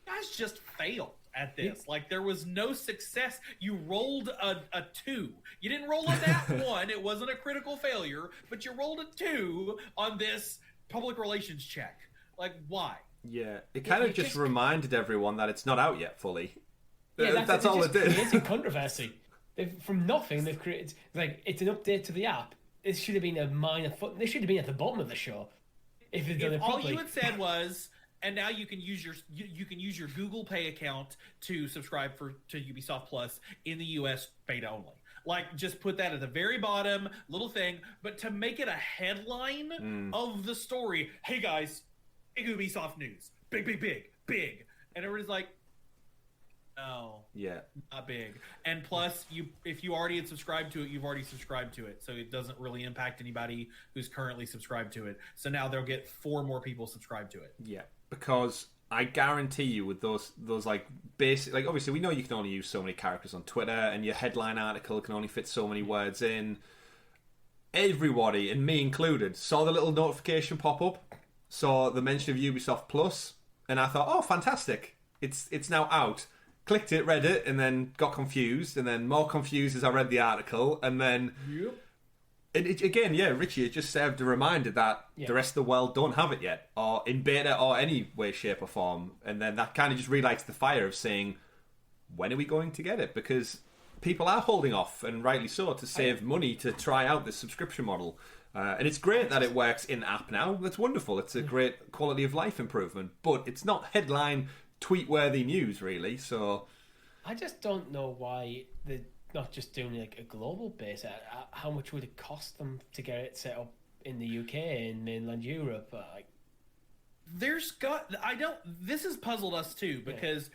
guys just failed at this. Like, there was no success. You rolled a 2. You didn't roll a nat 1. It wasn't a critical failure, but you rolled a 2 on this public relations check. Like, why? Yeah, it kind of just reminded everyone that it's not out yet fully. Yeah, that's all it did. It's a controversy. From nothing, they've created, like, it's an update to the app. It should have been a minor foot. They should have been at the bottom of the show if they'd done it properly. All you had said was, and now you can use your Google Pay account to subscribe to Ubisoft Plus in the US beta only. Like, just put that at the very bottom, little thing. But to make it a headline of the story, hey guys, big Ubisoft news, big, and everybody's like, no, yeah, not big. And plus, if you already had subscribed to it, you've already subscribed to it, so it doesn't really impact anybody who's currently subscribed to it. So now they'll get 4 more people subscribed to it. Yeah. Because I guarantee you with those like basic, like, obviously we know you can only use so many characters on Twitter and your headline article can only fit so many words in. Everybody, and me included, saw the little notification pop up, saw the mention of Ubisoft Plus, and I thought, oh, fantastic, it's now out. Clicked it, read it, and then got confused, and then more confused as I read the article, and then... Yep. Again, Richie, it just served a reminder that the rest of the world don't have it yet, or in beta or any way, shape or form. And then that kind of just relights the fire of saying, when are we going to get it? Because people are holding off, and rightly so, to save money to try out this subscription model. And it's great that it works in-app now. That's wonderful. It's a great quality of life improvement. But it's not headline, tweet-worthy news, really. So I just don't know why the... not just doing like a global base. How much would it cost them to get it set up in the UK and mainland Europe? This has puzzled us too, because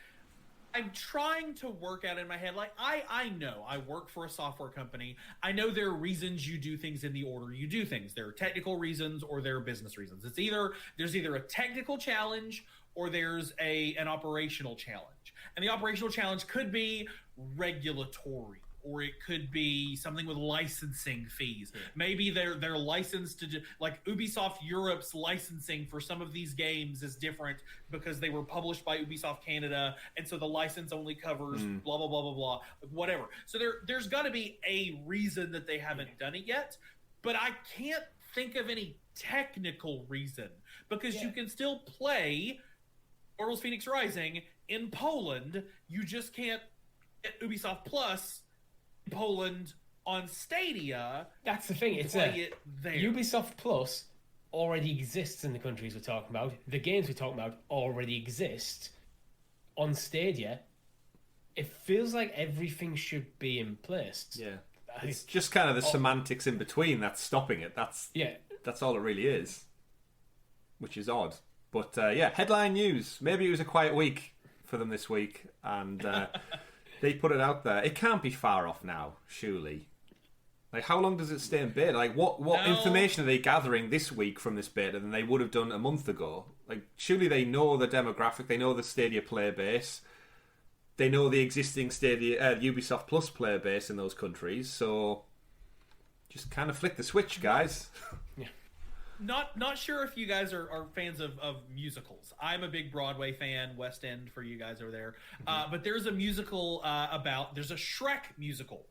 I'm trying to work out in my head, like, I know I work for a software company. I know there are reasons you do things in the order you do things. There are technical reasons or there are business reasons. There's either a technical challenge or there's an operational challenge. And the operational challenge could be regulatory, or it could be something with licensing fees. Maybe they're licensed to, like, Ubisoft Europe's licensing for some of these games is different because they were published by Ubisoft Canada, and so the license only covers blah, blah, blah, blah, blah, whatever. So there's got to be a reason that they haven't done it yet, but I can't think of any technical reason, because you can still play Immortals Phoenix Rising in Poland. You just can't get Ubisoft Plus Poland on Stadia. That's the thing. It's it there. Ubisoft Plus already exists in the countries we're talking about. The games we're talking about already exist on Stadia. It feels like everything should be in place. Yeah, it's just kind of the semantics in between that's stopping it. That's all it really is, which is odd. But headline news. Maybe it was a quiet week for them this week, and they put it out there. It can't be far off now, surely. Like, how long does it stay in beta? Like, what information are they gathering this week from this beta than they would have done a month ago? Like, surely they know the demographic, they know the Stadia player base, they know the existing Stadia Ubisoft Plus player base in those countries, so just kind of flick the switch, guys. Yeah. Not sure if you guys are fans of musicals. I'm a big Broadway fan, West End for you guys over there. But there's a musical there's a Shrek musical.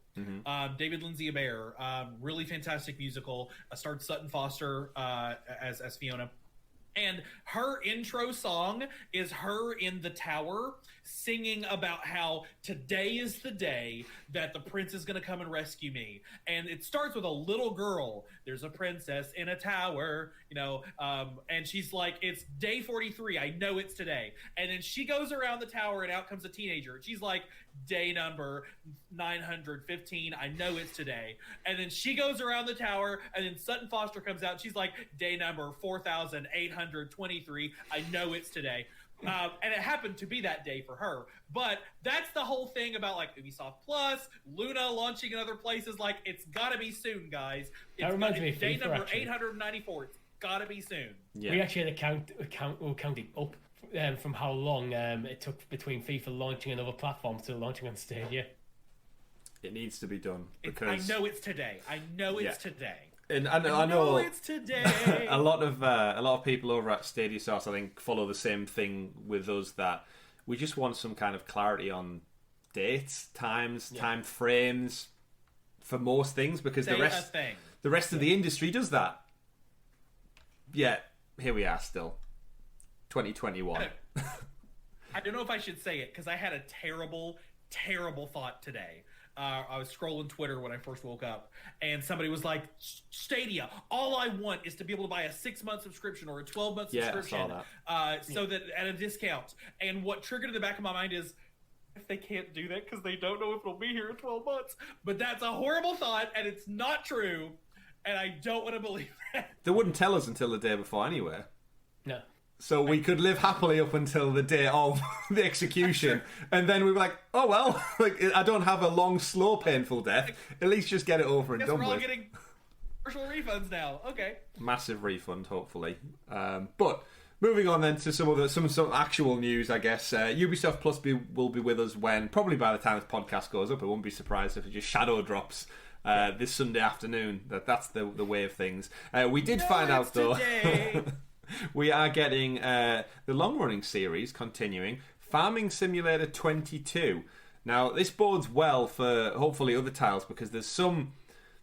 David Lindsay Abaire, really fantastic musical. Starred Sutton Foster as Fiona. And her intro song is her in the tower singing about how today is the day that the prince is going to come and rescue me. And it starts with a little girl. There's a princess in a tower, and she's like, it's day 43. I know it's today. And then she goes around the tower and out comes a teenager. She's like, day number 915. I know it's today. And then she goes around the tower and then Sutton Foster comes out. And she's like, day number 4823. I know it's today. And it happened to be that day for her. But that's the whole thing about like Ubisoft Plus, Luna launching in other places. Like, it's got to be soon, guys. That reminds me of day FIFA, number actually. 894. It's got to be soon. Yeah. We actually had counting up from how long it took between FIFA launching on other platforms to launching on Stadia. It needs to be done because I know it's today. I know it's today. And I know it's today. a lot of people over at StadiaSource, I think, follow the same thing with us, that we just want some kind of clarity on dates, times, time frames for most things, because the rest of the industry does that. Yet here we are still, 2021. I don't know if I should say it because I had a terrible thought today. I was scrolling Twitter when I first woke up, and somebody was like, Stadia, all I want is to be able to buy a 6-month subscription or a 12-month subscription so that at a discount. And what triggered in the back of my mind is, if they can't do that because they don't know if it'll be here in 12 months. But that's a horrible thought, and it's not true, and I don't want to believe that. They wouldn't tell us until the day before anyway. No. So we could live happily up until the day of the execution, and then we were like, "Oh well, like I don't have a long, slow, painful death. At least just get it over and done with." We're all getting partial refunds now. Okay. Massive refund, hopefully. But moving on then to some actual news, I guess. Ubisoft Plus will be with us probably by the time this podcast goes up. I won't be surprised if it just shadow drops this Sunday afternoon. That's the way of things. We did find out though. We are getting the long-running series continuing, Farming Simulator 22. Now, this bodes well for hopefully other titles, because there's some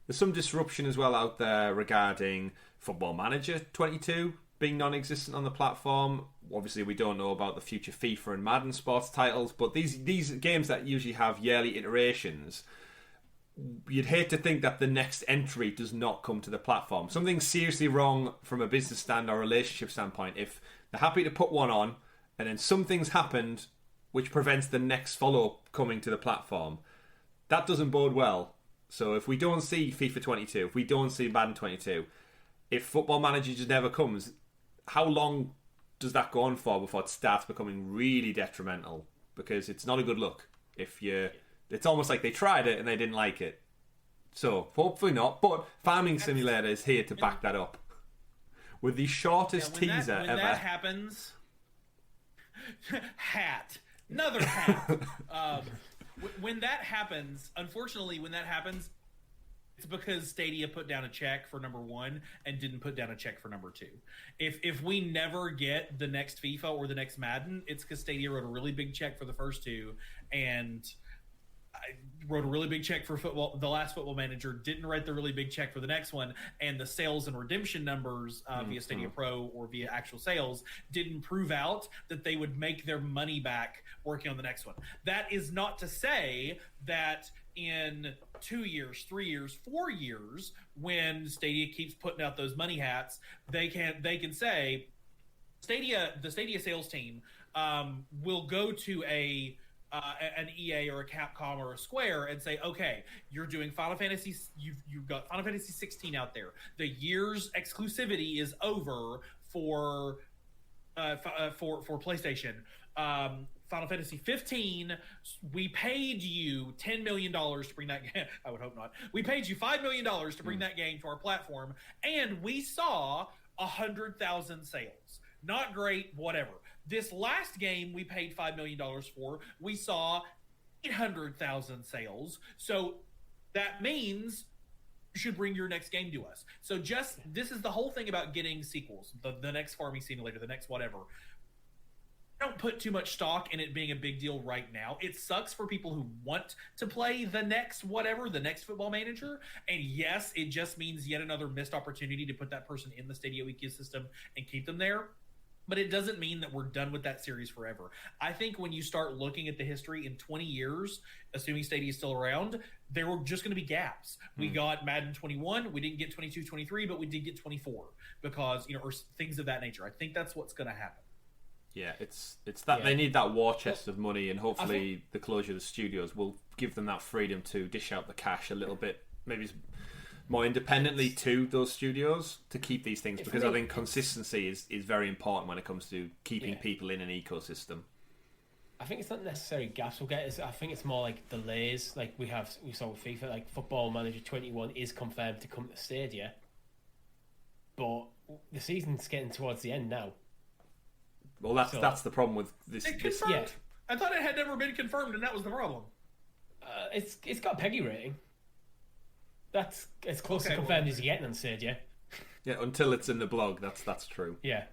disruption as well out there regarding Football Manager 22 being non-existent on the platform. Obviously, we don't know about the future FIFA and Madden sports titles, but these games that usually have yearly iterations, you'd hate to think that the next entry does not come to the platform. Something's seriously wrong from a business stand or relationship standpoint if they're happy to put one on and then something's happened which prevents the next follow-up coming to the platform. That doesn't bode well. So if we don't see FIFA 22, if we don't see Madden 22, if Football Manager just never comes, how long does that go on for before it starts becoming really detrimental? Because it's not a good look if you... It's almost like they tried it and they didn't like it. So, hopefully not. But Farming Simulator is here to back that up. With the shortest teaser ever. When that happens... Another hat. When that happens, unfortunately, it's because Stadia put down a check for number 1 and didn't put down a check for number 2. If we never get the next FIFA or the next Madden, it's because Stadia wrote a really big check for the first 2 and... I wrote a really big check for the last Football Manager, didn't write the really big check for the next one, and the sales and redemption numbers via Stadia Pro or via actual sales didn't prove out that they would make their money back working on the next one. That is not to say that in 2 years, 3 years, 4 years, when Stadia keeps putting out those money hats, they can say the Stadia sales team will go to an EA or a Capcom or a Square and say, okay, you're doing Final Fantasy, you've got Final Fantasy 16 out there. The year's exclusivity is over for PlayStation. Final Fantasy 15, we paid you $10 million to bring that game. I would hope not. We paid you $5 million to bring that game to our platform, and we saw 100,000 sales. Not great, whatever. This last game we paid $5 million for, we saw 800,000 sales. So that means you should bring your next game to us. So this is the whole thing about getting sequels, the next farming simulator, the next whatever. Don't put too much stock in it being a big deal right now. It sucks for people who want to play the next whatever, the next Football Manager. And yes, it just means yet another missed opportunity to put that person in the Stadia ecosystem and keep them there. But it doesn't mean that we're done with that series forever. I think when you start looking at the history in 20 years, assuming Stadia is still around, there were just going to be gaps. We got Madden 21, we didn't get 22, 23, but we did get 24 because, or things of that nature. I think that's what's going to happen. Yeah, it's that they need that war chest of money, and hopefully the closure of the studios will give them that freedom to dish out the cash a little bit, maybe more independently to those studios to keep these things, because I think consistency is very important when it comes to keeping people in an ecosystem. I think it's not necessarily gaps we'll get. I think it's more like delays. Like we saw with FIFA, like Football Manager 21 is confirmed to come to Stadia, but the season's getting towards the end now. Well, that's the problem with this. Yeah. I thought it had never been confirmed, and that was the problem. It's got a Peggy rating. That's as close to confirmed as you get on Stadia. Yeah, until it's in the blog. That's true. Yeah.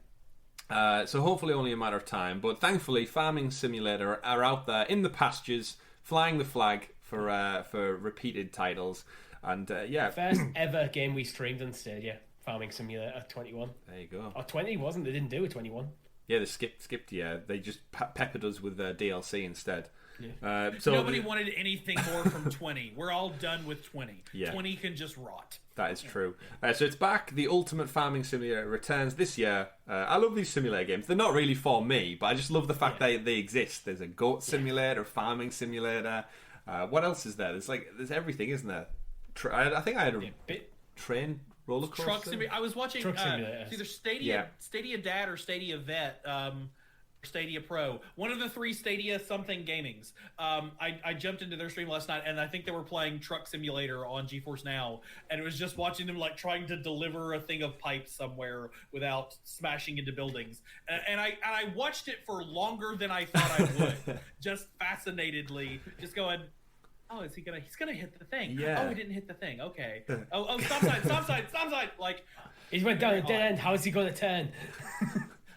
So hopefully only a matter of time. But thankfully, Farming Simulator are out there in the pastures, flying the flag for repeated titles. And first ever game we streamed on Stadia, Farming Simulator 21. There you go. Or 20 wasn't. They didn't do a 21. Yeah, they skipped. Yeah, they just peppered us with DLC instead. Yeah. Nobody wanted anything more from 20. We're all done with 20. Yeah. 20 can just rot. That is true. So it's back. The Ultimate Farming Simulator returns this year. I love these simulator games. They're not really for me, but I just love the fact they exist. There's a goat simulator, farming simulator. What else is there? There's everything, isn't there? I think I had a train roller coaster. Truck simulator. I was watching either Stadia Dad or Stadia Vet. Stadia Pro, one of the three Stadia something gamings. I jumped into their stream last night, and I think they were playing Truck Simulator on GeForce Now, and it was just watching them like trying to deliver a thing of pipe somewhere without smashing into buildings. And I watched it for longer than I thought I would, just fascinatedly, just going, oh, he's gonna hit the thing. Yeah. Oh, he didn't hit the thing. Okay. Oh, stop sign. Like, he went down a dead end. How is he gonna turn?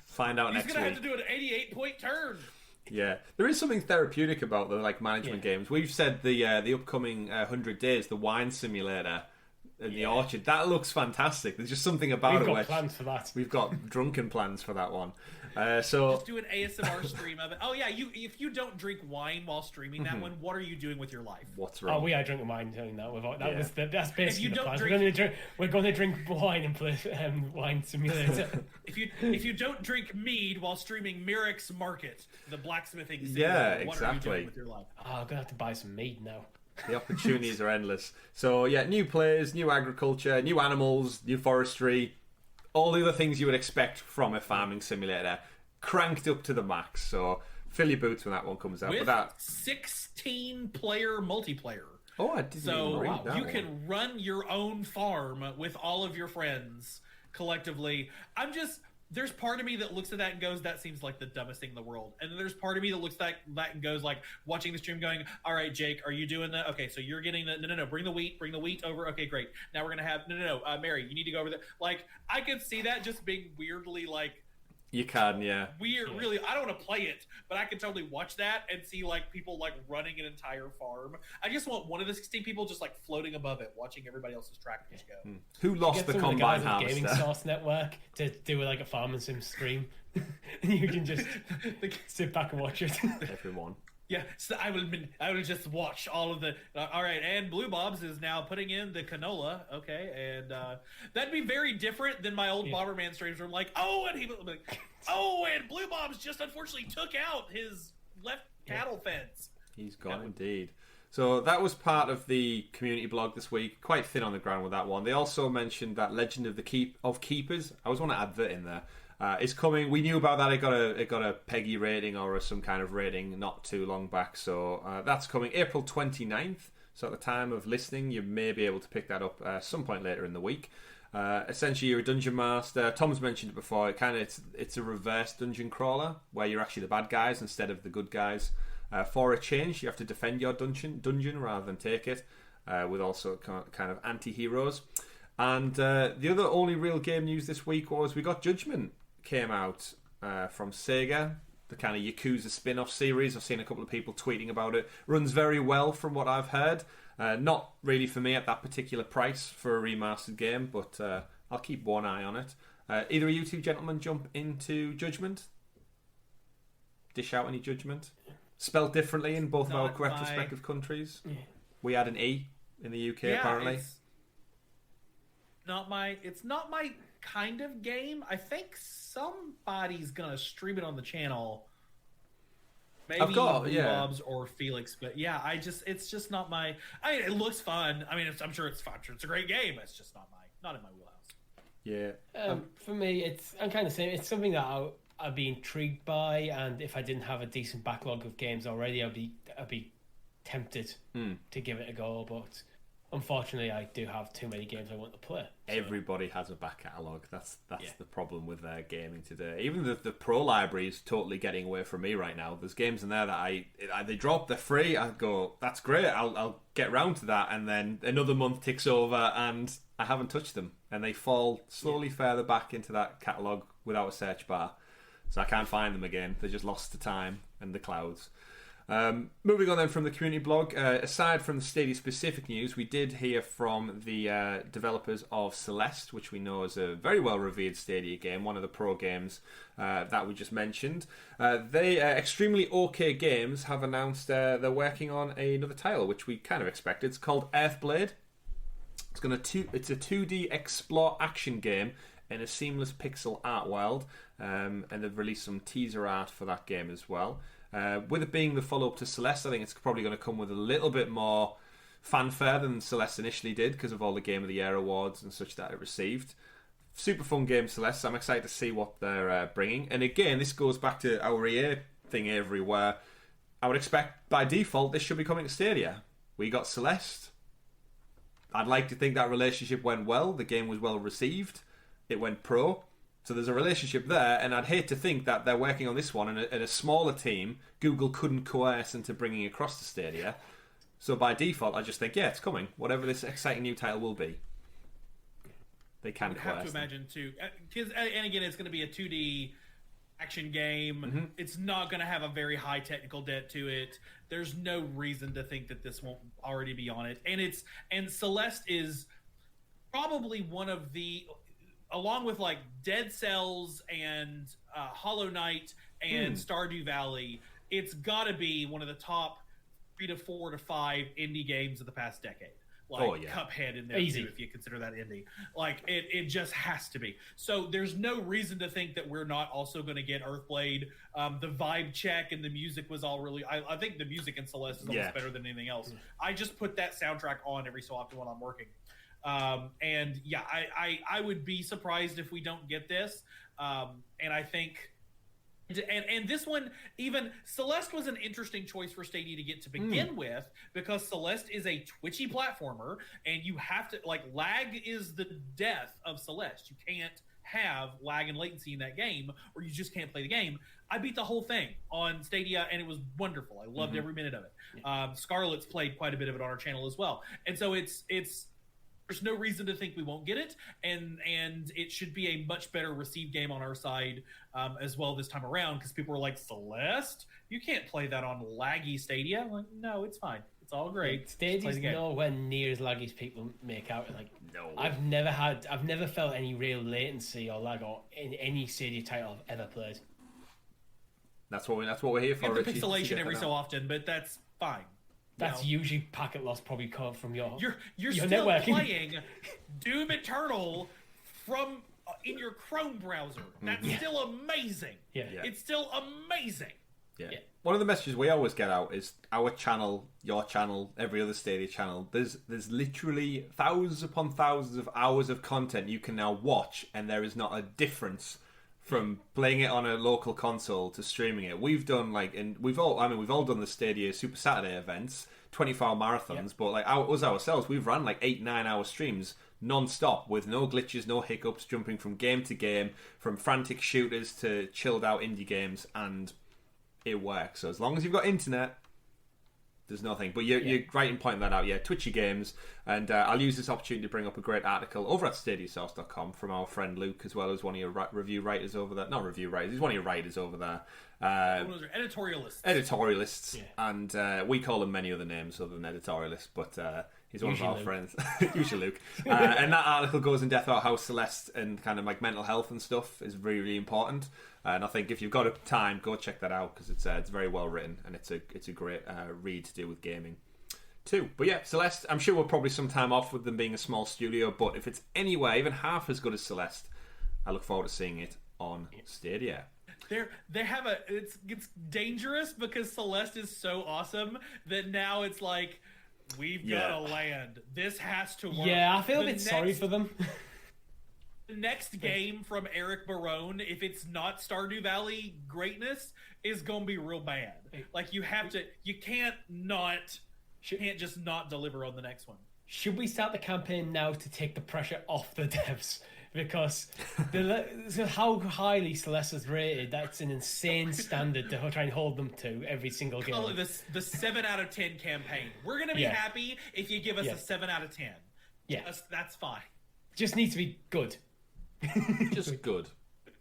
Find out next week. He's going to have to do an 88-point turn. Yeah. There is something therapeutic about the management games. We've said the upcoming 100 Days, the wine simulator in the orchard, that looks fantastic. There's just something about it. We've got plans for that. We've got drunken plans for that one. Just do an ASMR stream of it. Oh yeah, if you don't drink wine while streaming that one, what are you doing with your life? What's wrong? Oh, we are drinking wine doing that. That's basically the plan. We're going to drink wine and play wine simulator. if you don't drink mead while streaming Mirek's Market, the blacksmithing simulator, exactly. What are you doing with your life? Oh, I'm gonna have to buy some mead now. The opportunities are endless. So yeah, new players, new agriculture, new animals, new forestry. All the other things you would expect from a farming simulator, cranked up to the max. So fill your boots when that one comes out. With that 16-player multiplayer. Oh, I didn't even read that. You can run your own farm with all of your friends collectively. There's part of me that looks at that and goes, that seems like the dumbest thing in the world. And then there's part of me that looks at that and goes, like, watching the stream going, all right, Jake, are you doing that? Okay, so you're getting the, no, bring the wheat over. Okay, great. Now we're going to have, Mary, you need to go over there. Like, I could see that just being weirdly, like, you can, yeah. Weird, really. I don't want to play it, but I can totally watch that and see like people like running an entire farm. I just want one of the 16 people just like floating above it, watching everybody else's tractors go. Who lost the combine harvester? Gaming Source Network to do like a farming sim stream. You can just sit back and watch it. Everyone. Yeah, so I will just watch all of the. All right, and Blue Bobs is now putting in the canola. Okay, and that'd be very different than my old Bomberman streams where I'm like, and Blue Bobs just unfortunately took out his left cattle fence. He's gone indeed. So that was part of the community blog this week. Quite thin on the ground with that one. They also mentioned that Legend of the Keepers. I always want to add that in there. is coming. We knew about that. It got a PEGI rating or some kind of rating not too long back. So that's coming April 29th. So at the time of listening, you may be able to pick that up some point later in the week. Essentially, you're a dungeon master. Tom's mentioned it before. It's a reverse dungeon crawler where you're actually the bad guys instead of the good guys. For a change, you have to defend your dungeon rather than take it, with also kind of anti-heroes. And the other only real game news this week was we got Judgment came out from Sega, the kind of Yakuza spin-off series. I've seen a couple of people tweeting about it. Runs very well from what I've heard. Not really for me at that particular price for a remastered game, but I'll keep one eye on it. Either of you two gentlemen jump into Judgment? Dish out any Judgment? Spelled differently in both of our correct respective countries. Yeah. We had an E in the UK, apparently. It's not my kind of game. I think somebody's gonna stream it on the channel. Maybe Bob's or Felix, but it's just not my. I mean, it looks fun. I mean, I'm sure it's fun. It's a great game. It's just not in my wheelhouse. Yeah. For me, I'm kind of saying it's something that I'd be intrigued by, and if I didn't have a decent backlog of games already, I'd be tempted to give it a go. But unfortunately, I do have too many games I want to play. So. Everybody has a back catalogue. That's the problem with gaming today. Even the pro library is totally getting away from me right now. There's games in there that they drop, they're free. I go, that's great. I'll get round to that, and then another month ticks over, and I haven't touched them, and they fall slowly further back into that catalogue without a search bar. So I can't find them again. They're just lost to time and the clouds. Moving on then from the community blog, aside from the Stadia specific news, we did hear from the developers of Celeste, which we know is a very well revered Stadia game, one of the pro games that we just mentioned. They Extremely OK Games have announced they're working on another title, which we kind of expected. It's called Earthblade. It's a 2D explore action game in a seamless pixel art world, and they've released some teaser art for that game as well. With it being the follow-up to Celeste, I think it's probably going to come with a little bit more fanfare than Celeste initially did because of all the Game of the Year awards and such that it received. Super fun game, Celeste. So I'm excited to see what they're bringing. And again, this goes back to our EA thing, Avery, where I would expect by default this should be coming to Stadia. We got Celeste. I'd like to think that relationship went well. The game was well received. It went pro. So there's a relationship there, and I'd hate to think that they're working on this one and a smaller team Google couldn't coerce into bringing across to Stadia. So by default, I just think, yeah, it's coming. Whatever this exciting new title will be. They can't coerce. I have to imagine, too. And again, it's going to be a 2D action game. Mm-hmm. It's not going to have a very high technical debt to it. There's no reason to think that this won't already be on it. And Celeste is probably one of the... along with like Dead Cells and Hollow Knight and Stardew Valley, it's got to be one of the top 3 to 4 to 5 indie games of the past decade. Like Cuphead in there too, if you consider that indie. Like it just has to be. So there's no reason to think that we're not also going to get Earthblade. The vibe check and the music was all really. I think the music in Celeste is almost better than anything else. I just put that soundtrack on every so often when I'm working. And yeah, I would be surprised if we don't get this. And I think, and this one, even Celeste was an interesting choice for Stadia to get to begin with, because Celeste is a twitchy platformer, and you have to, like, lag is the death of Celeste. You can't have lag and latency in that game, or you just can't play the game. I beat the whole thing on Stadia, and it was wonderful. I loved every minute of it. Scarlett's played quite a bit of it on our channel as well. And so it's there's no reason to think we won't get it, and it should be a much better received game on our side as well this time around, because people were like, Celeste? You can't play that on laggy Stadia. I'm like, no, it's fine. It's all great. Stadia's nowhere near as laggy as people make out. Like, no, I've never felt any real latency or lag in any Stadia title I've ever played. That's what we're here for. You have the pixelation every so often, but that's fine. That's usually packet loss probably come from your still networking. Playing Doom Eternal from in your Chrome browser. That's still amazing. Yeah. It's still amazing. Yeah. One of the messages we always get out is our channel, your channel, every other Stadia channel. There's literally thousands upon thousands of hours of content you can now watch, and there is not a difference from playing it on a local console to streaming it. We've done we've all done the Stadia Super Saturday events, 24-hour marathons, but like us ourselves, we've run like 8-9 hour streams non-stop with no glitches, no hiccups, jumping from game to game, from frantic shooters to chilled out indie games, and it works. So as long as you've got internet, there's nothing. But you're right in pointing that out. Yeah, Twitchy Games. And I'll use this opportunity to bring up a great article over at StadiaSource.com from our friend Luke, as well as one of your review writers over there. Not review writers, he's one of your writers over there. Editorialists. Editorialists. Yeah. And we call them many other names other than editorialists, but he's one usually of our Luke. Friends. Usually Luke. And that article goes in depth about how Celeste and kind of like mental health and stuff is really, really important. And I think if you've got time, go check that out, because it's very well written, and it's a great read to do with gaming too. But yeah, Celeste, I'm sure we're probably some time off with them being a small studio, but if it's anywhere even half as good as Celeste, I look forward to seeing it on Stadia. They have it's dangerous because Celeste is so awesome that now it's like, we've got to land. This has to work. Yeah, I feel a bit sorry for them. The next game from Eric Barone, if it's not Stardew Valley greatness, is gonna be real bad. Like you can't just not deliver on the next one. Should we start the campaign now to take the pressure off the devs? Because how highly Celeste is rated, that's an insane standard to try and hold them to every single game. Call it the 7 out of 10 campaign. We're gonna be happy if you give us a 7 out of 10. Yeah, that's fine. Just needs to be good. Just good.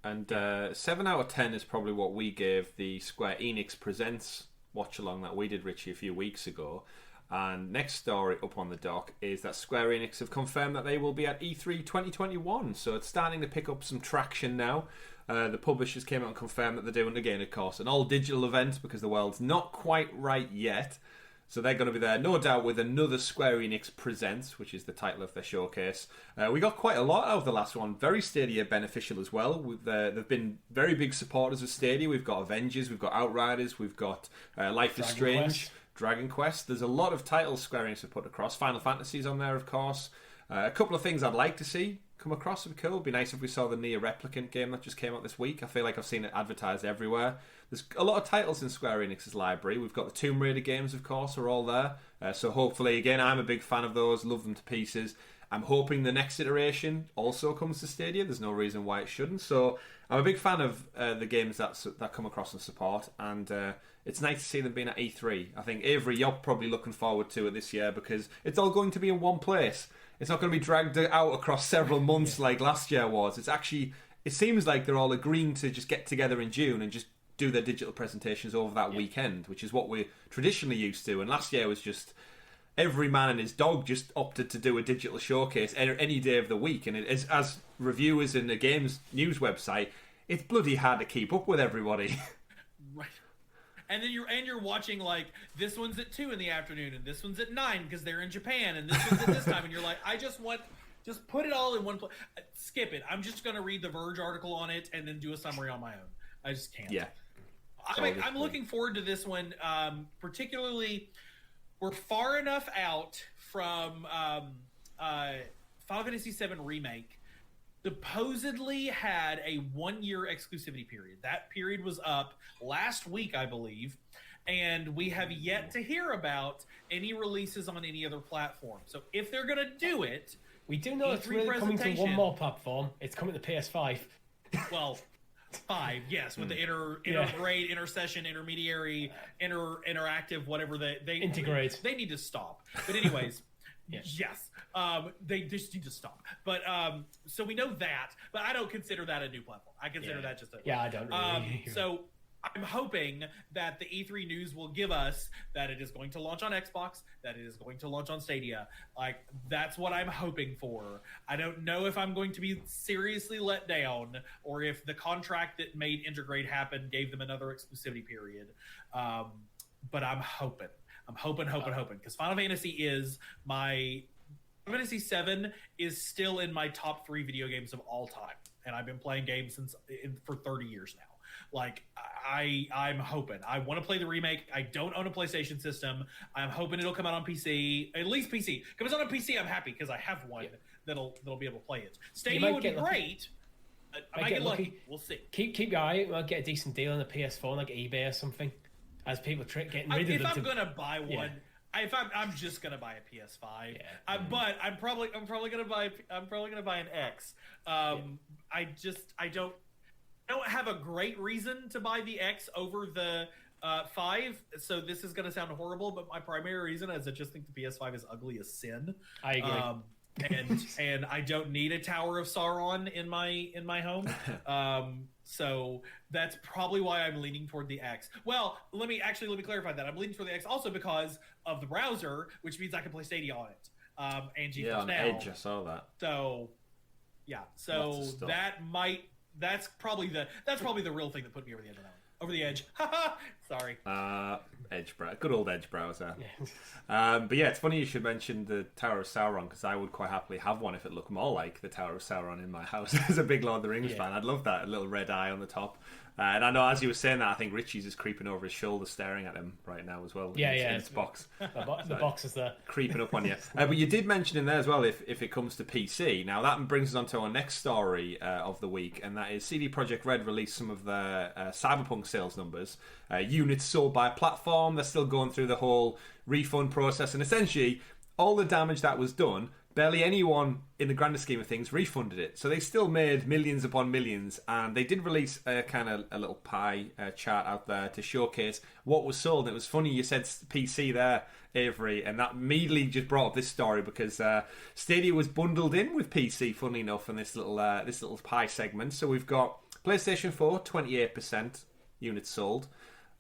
And 7 out of 10 is probably what we gave the Square Enix Presents watch along that we did, Richie, a few weeks ago. And next story up on the dock is that Square Enix have confirmed that they will be at E3 2021. So it's starting to pick up some traction now. The publishers came out and confirmed that they're doing, again, of course, an all-digital event, because the world's not quite right yet. So they're going to be there, no doubt, with another Square Enix Presents, which is the title of their showcase. We got quite a lot out of the last one. Very Stadia beneficial as well. They've been very big supporters of Stadia. We've got Avengers, we've got Outriders, we've got Life is Strange, Dragon Quest. There's a lot of titles Square Enix have put across. Final Fantasy's on there, of course. A couple of things I'd like to see come across would be cool. It'd be nice if we saw the Nier Replicant game that just came out this week. I feel like I've seen it advertised everywhere. There's a lot of titles in Square Enix's library. We've got the Tomb Raider games, of course, are all there. So hopefully, again, I'm a big fan of those. Love them to pieces. I'm hoping the next iteration also comes to Stadia. There's no reason why it shouldn't. So I'm a big fan of the games that come across and support. And it's nice to see them being at E3. I think, Avery, you're probably looking forward to it this year because it's all going to be in one place. It's not going to be dragged out across several months like last year was. It seems like they're all agreeing to just get together in June and just do their digital presentations over that weekend, which is what we're traditionally used to. And last year was just every man and his dog just opted to do a digital showcase any day of the week. And as reviewers in the games news website, it's bloody hard to keep up with everybody. Right. And then you're watching, like, this one's at 2 in the afternoon and this one's at 9 because they're in Japan, and this one's at this time, and you're like, just put it all in one place. Skip it. I'm just going to read the Verge article on it and then do a summary on my own. I just can't. Yeah. I'm looking forward to this one, particularly we're far enough out from Final Fantasy VII Remake. Supposedly had a 1-year exclusivity period. That period was up last week, I believe, and we have yet to hear about any releases on any other platform. So if they're going to do it... We do know it's really coming to one more platform. It's coming to PS5. Well... 5, yes, with the intergrade, intersession, intermediary, interactive, whatever they integrate. They need to stop. But anyways, yes, they just need to stop. But so we know that, but I don't consider that a new platform. I consider that just a I don't really. So I'm hoping that the E3 news will give us that it is going to launch on Xbox, that it is going to launch on Stadia. Like, that's what I'm hoping for. I don't know if I'm going to be seriously let down or if the contract that made Intergrade happen gave them another exclusivity period. But I'm hoping. I'm hoping, because Final Fantasy VII is still in my top 3 video games of all time. And I've been playing games for 30 years now. Like, I'm hoping. I want to play the remake. I don't own a PlayStation system. I'm hoping it'll come out on PC, at least PC. If it's on a PC, I'm happy because I have one that'll be able to play it. Stadia would be great, I might get lucky. We'll see. Keep your eye out. I'll get a decent deal on a PS4 on like eBay or something. As people getting rid of them. If I'm gonna buy one, I'm just gonna buy a PS5. Yeah. But I'm probably gonna buy an X. I don't have a great reason to buy the X over the 5. So this is gonna sound horrible, but my primary reason is I just think the PS5 is ugly as sin. I agree. And I don't need a Tower of Sauron in my home. So that's probably why I'm leaning toward the X. Well, let me clarify that. I'm leaning toward the X also because of the browser, which means I can play Stadia on it. And GeForce Now. Edge, I saw that. So that's probably the real thing that put me over the edge of that one. Over the edge. Sorry. Edge browser. Good old Edge browser. But yeah, it's funny you should mention the Tower of Sauron, because I would quite happily have one if it looked more like the Tower of Sauron in my house. As a big Lord of the Rings fan, I'd love that. A little red eye on the top. And I know as you were saying that, I think Richie's is creeping over his shoulder staring at him right now as well. In his box. The box is there. Creeping up on you. But you did mention in there as well, if it comes to PC. Now that brings us on to our next story of the week, and that is CD Projekt Red released some of their Cyberpunk sales numbers. Units sold by platform. They're still going through the whole refund process, and essentially all the damage that was done, barely anyone in the grander scheme of things refunded it. So they still made millions upon millions, and they did release a little pie chart out there to showcase what was sold. It was funny you said PC there, Avery, and that immediately just brought up this story because Stadia was bundled in with PC, funnily enough, in this little pie segment. So we've got PlayStation 4, 28% units sold.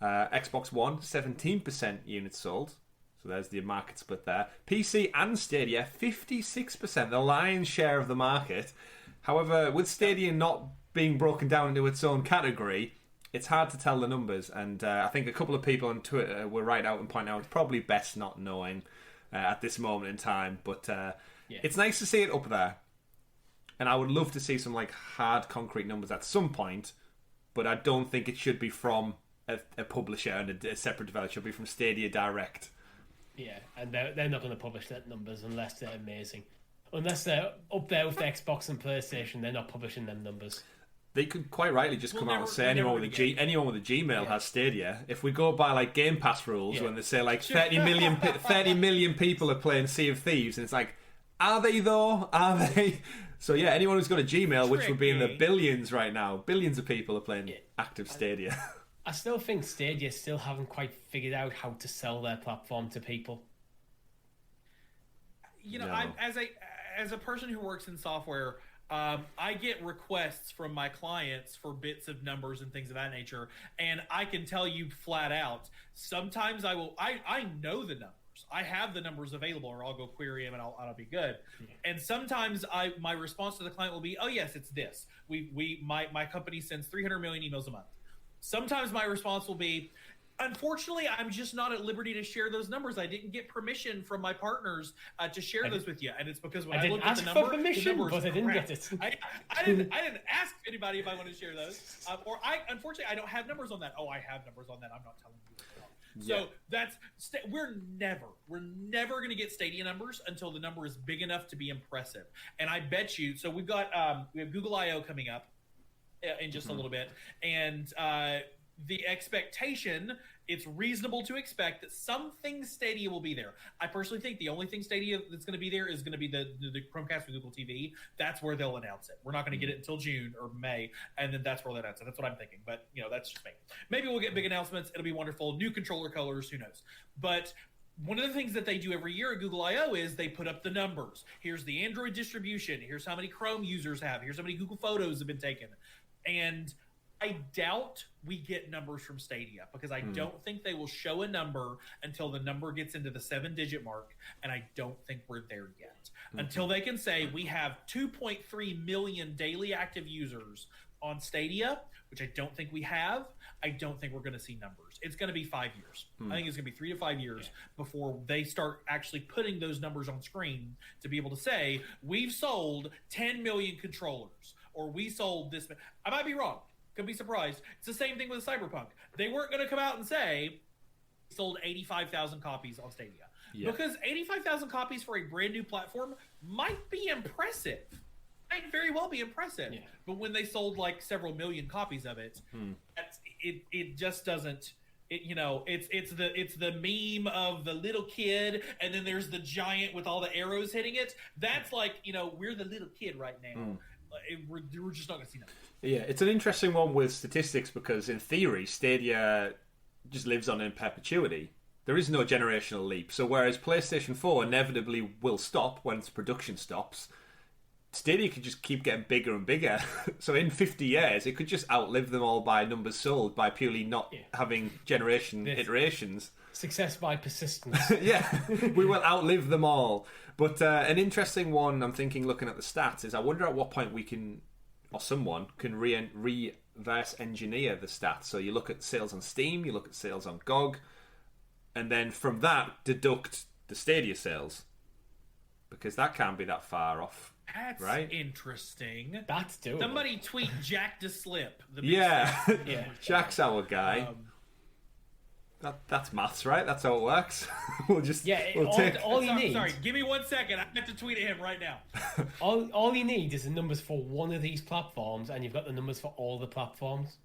Xbox One, 17% units sold. So there's the market split there. PC and Stadia, 56%, the lion's share of the market. However, with Stadia not being broken down into its own category, it's hard to tell the numbers. And I think a couple of people on Twitter were right out and point out it's probably best not knowing at this moment in time. But it's nice to see it up there. And I would love to see some hard concrete numbers at some point. But I don't think it should be from a publisher and a separate developer. It should be from Stadia Direct. Yeah, and they're not going to publish that numbers unless they're amazing. Unless they're up there with the Xbox and PlayStation, they're not publishing them numbers. They could quite rightly just come out and say anyone with a Gmail has Stadia. If we go by Game Pass rules, when they say 30 million people are playing Sea of Thieves, and it's are they though? Are they? So yeah, anyone who's got a Gmail, which would be in the billions right now, billions of people are playing active Stadia. I still think Stadia still haven't quite figured out how to sell their platform to people. As a person who works in software, I get requests from my clients for bits of numbers and things of that nature, and I can tell you flat out, sometimes I know the numbers. I have the numbers available, or I'll go query them and I'll be good. And sometimes my response to the client will be, oh yes, it's this. My company sends 300 million emails a month. Sometimes my response will be, unfortunately, I'm just not at liberty to share those numbers. I didn't get permission from my partners to share those with you, and it's because when I looked at the number, permission, the but I didn't get it. I didn't ask anybody if I wanted to share those, unfortunately I don't have numbers on that. Oh, I have numbers on that. I'm not telling you. So we're never going to get Stadia numbers until the number is big enough to be impressive. And I bet you. So we have Google I/O coming up in just a little bit, and the expectation, it's reasonable to expect that something Stadia will be there. I personally think the only thing Stadia that's going to be there is going to be the Chromecast with Google TV. That's where they'll announce it. We're not going to get it until June or May, and then that's where they'll announce it. That's what I'm thinking. But that's just me. Maybe we'll get big announcements. It'll be wonderful. New controller colors. Who knows? But one of the things that they do every year at Google I/O is they put up the numbers. Here's the Android distribution. Here's how many Chrome users have. Here's how many Google Photos have been taken. And I doubt we get numbers from Stadia because I don't think they will show a number until the number gets into the 7-digit mark, and I don't think we're there yet. Until they can say we have 2.3 million daily active users on Stadia, which I don't think we have, I don't think we're going to see numbers. It's going to be 5 years. I think it's going to be 3 to 5 years before they start actually putting those numbers on screen to be able to say, we've sold 10 million controllers, or we sold this. I might be wrong. Could be surprised. It's the same thing with Cyberpunk. They weren't going to come out and say we sold 85,000 copies on Stadia. Because 85,000 copies for a brand new platform might be impressive. might very well be impressive. Yeah. But when they sold like several million copies of it, it just doesn't. It's the meme of the little kid, and then there's the giant with all the arrows hitting it. That's like, we're the little kid right now. We're just not gonna see that. Yeah, it's an interesting one with statistics because in theory, Stadia just lives on in perpetuity. There is no generational leap. So whereas PlayStation 4 inevitably will stop when its production stops, Stadia could just keep getting bigger and bigger. So in 50 years, it could just outlive them all by numbers sold by purely not having iterations. Success by persistence. Yeah, we will outlive them all. But an interesting one, I'm thinking, looking at the stats, is I wonder at what point we can, or someone can reverse engineer the stats. So you look at sales on Steam, you look at sales on GOG, and then from that deduct the Stadia sales. Because that can't be that far off. That's right? Interesting. That's doable. Somebody tweet Jack to Slip. Yeah. Jack's our guy. That's maths, right? That's how it works. We'll take... all you need. Sorry, give me 1 second. I have to tweet at him right now. all you need is the numbers for one of these platforms, and you've got the numbers for all the platforms.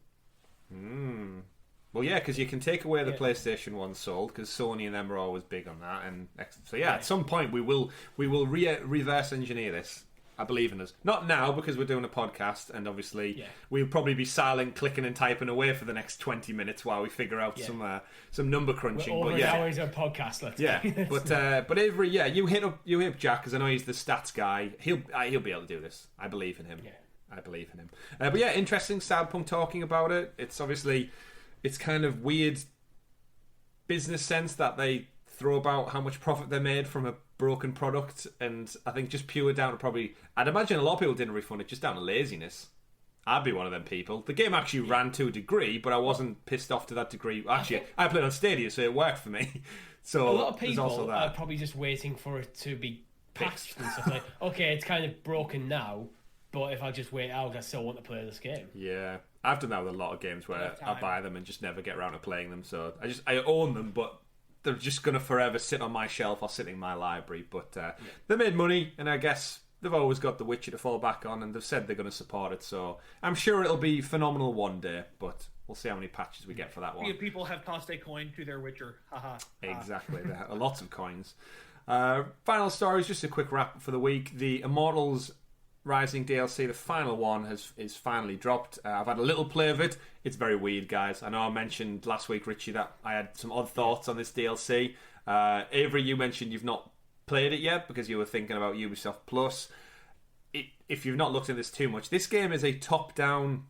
Well, yeah, because you can take away the PlayStation 1 sold, because Sony and them are always big on that. And so, at some point we will reverse engineer this. I believe in us. Not now, because we're doing a podcast, and obviously we'll probably be silent, clicking and typing away for the next 20 minutes while we figure out some number crunching. We're over an hour into a podcast. But Avery, you hit up Jack, because I know he's the stats guy. He'll be able to do this. I believe in him. Yeah. I believe in him. But yeah, interesting. Cyberpunk talking about it. It's obviously kind of weird business sense that they throw about how much profit they made from a broken product, and I think just pure down to probably, I'd imagine a lot of people didn't refund it just down to laziness. I'd be one of them people. The game actually ran to a degree, but I wasn't pissed off to that degree. Actually, I played on Stadia, so it worked for me. So a lot of people also are probably just waiting for it to be patched and stuff like, okay, it's kind of broken now, but if I just wait out, I still want to play this game. Yeah. I've done that with a lot of games where I buy them and just never get around to playing them. So I own them, but they're just going to forever sit on my shelf or sit in my library. But they made money, and I guess they've always got The Witcher to fall back on, and they've said they're going to support it. So I'm sure it'll be phenomenal one day, but we'll see how many patches we get for that one. People have tossed a coin to their Witcher. Exactly. There are lots of coins. Final stories, just a quick wrap for the week. The Immortals Rising DLC, the final one, is finally dropped. I've had a little play of it. It's very weird, guys. I know I mentioned last week, Richie, that I had some odd thoughts on this DLC. Avery, you mentioned you've not played it yet because you were thinking about Ubisoft Plus. If you've not looked at this too much, this game is a top-down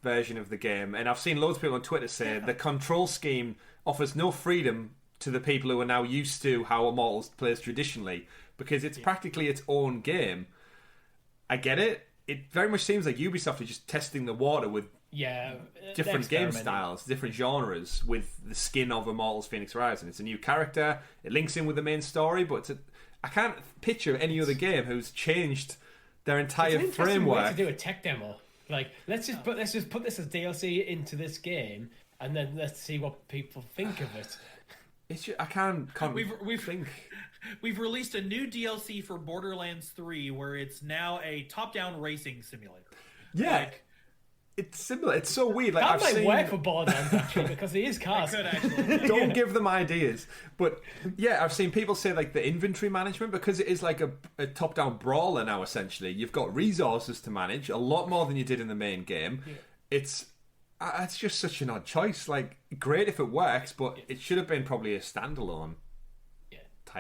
version of the game, and I've seen loads of people on Twitter say the control scheme offers no freedom to the people who are now used to how Immortals plays traditionally, because it's practically its own game. I get it. It very much seems like Ubisoft are just testing the water with different game styles, different genres with the skin of Immortals Phoenix Rising. It's a new character. It links in with the main story, but I can't picture any other game who's changed their entire framework. Way to do a tech demo. Like, let's just put this as DLC into this game, and then let's see what people think of it. It's just, I can't think. We've released a new DLC for Borderlands 3 where it's now a top-down racing simulator. Yeah. It's similar. It's so weird. Like, that might work for Borderlands, actually, because it is cars. It could, actually. Don't give them ideas. But, yeah, I've seen people say, like, the inventory management, because it is like a top-down brawler now, essentially. You've got resources to manage, a lot more than you did in the main game. Yeah. It's just such an odd choice. Like, great if it works, but it should have been probably a standalone.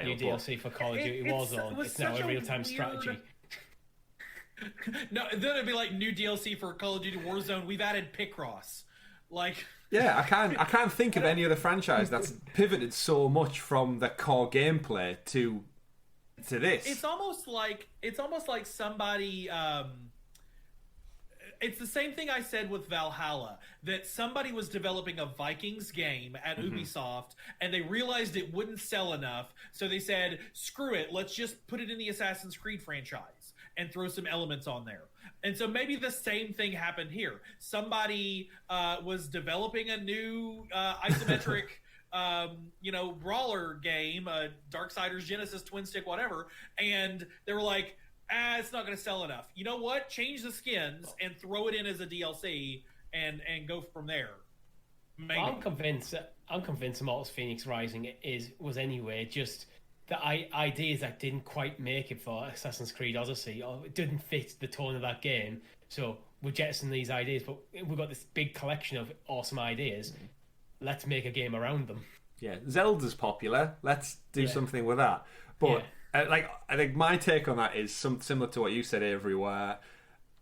New DLC for Call of Duty Warzone. It's now a real-time strategy. No, then it'd be like new DLC for Call of Duty Warzone. We've added Picross. Like, yeah, I can't think of any other franchise that's pivoted so much from the core gameplay to this. It's almost like somebody. It's the same thing I said with Valhalla, that somebody was developing a Vikings game at Ubisoft, and they realized it wouldn't sell enough, so they said, screw it, let's just put it in the Assassin's Creed franchise and throw some elements on there. And so maybe the same thing happened here. Somebody was developing a new isometric brawler game, Darksiders, Genesis, Twin Stick, whatever, and they were like, it's not going to sell enough. You know what? Change the skins and throw it in as a DLC and go from there. Maybe. Well, I'm convinced Immortals Phoenix Rising was anyway just the ideas that didn't quite make it for Assassin's Creed Odyssey, or it didn't fit the tone of that game. So we jettisoned these ideas, but we've got this big collection of awesome ideas. Let's make a game around them. Yeah, Zelda's popular. Let's do something with that. But I think my take on that is similar to what you said, Avery, where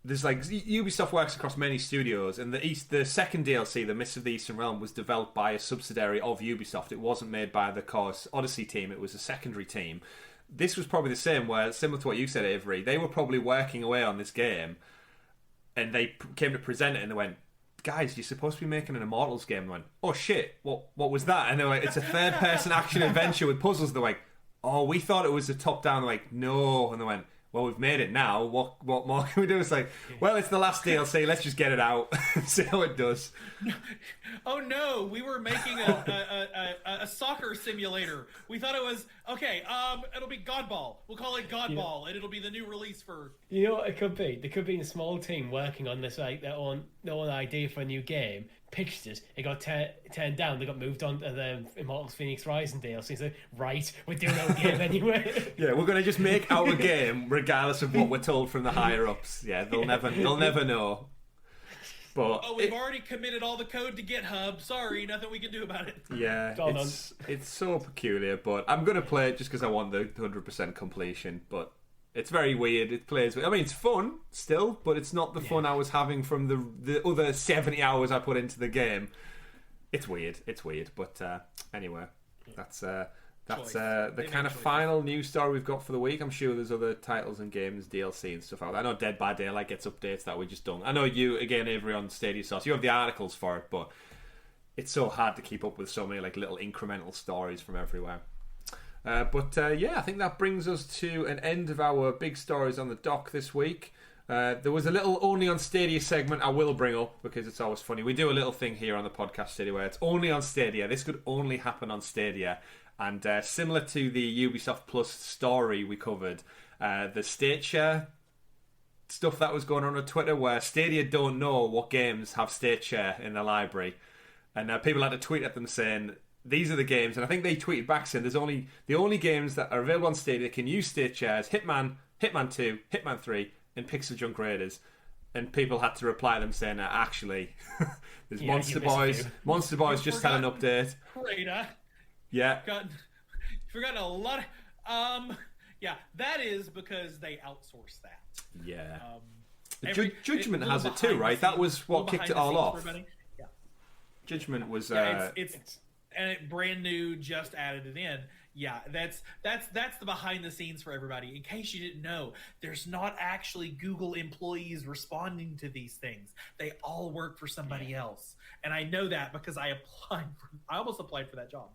there's like Ubisoft works across many studios, and the second DLC, The Mists of the Eastern Realm, was developed by a subsidiary of Ubisoft. It wasn't made by the core Odyssey team. It was a secondary team. This was probably the same, where similar to what you said, Avery, they were probably working away on this game, and they came to present it, and they went, "Guys, you're supposed to be making an Immortals game." And I went, "Oh shit, what was that?" And they're like, "It's a third-person action adventure with puzzles." They're like, "Oh, we thought it was a top-down." They're like, "No," and they went, "Well, we've made it now. What more can we do?" It's like, well, it's the last DLC. Let's just get it out and see how it does. Oh no, we were making a soccer simulator. We thought it was okay. It'll be Godball. We'll call it Godball, and it'll be the new release for. You know what it could be? There could be a small team working on this, like their own idea for a new game. Pitched it. It got turned down. They got moved on to the Immortals Phoenix Rising DLC. So right, we're doing our game anyway. Yeah, we're gonna just make our game regardless of what we're told from the higher ups. Yeah, they'll never know. But we've already committed all the code to GitHub. Sorry, nothing we can do about it. Yeah, it's so peculiar. But I'm gonna play it just because I want the 100% completion. But it's very weird. It plays. I mean, it's fun still, but it's not the fun I was having from the other 70 hours I put into the game. It's weird. But anyway, that's the kind of final news story we've got for the week. I'm sure there's other titles and games, DLC and stuff out there. I know Dead by Daylight gets updates that we just don't. I know you, again, Avery, on StadiaSource, you have the articles for it, but it's so hard to keep up with so many like little incremental stories from everywhere. I think that brings us to an end of our big stories on the dock this week. There was a little only on Stadia segment I will bring up because it's always funny. We do a little thing here on the podcast Stadia where it's only on Stadia. This could only happen on Stadia. And similar to the Ubisoft Plus story we covered, the state share stuff that was going on Twitter where Stadia don't know what games have state share in their library. And people had to tweet at them saying, these are the games, and I think they tweeted back saying the only games that are available on Stadia can use state shares: Hitman, Hitman 2, Hitman 3, and Pixel Junk Raiders. And people had to reply to them saying, actually, there's Monster Boys. Monster Boys just had an update. Raider. Yeah. Forgotten a lot. That is because they outsource that. Yeah. Judgment has it too, right? That was what kicked it all off. Yeah. Judgment was. It's and it brand new, just added it in. Yeah, that's the behind the scenes for everybody. In case you didn't know, there's not actually Google employees responding to these things. They all work for somebody else, and I know that because I almost applied for that job.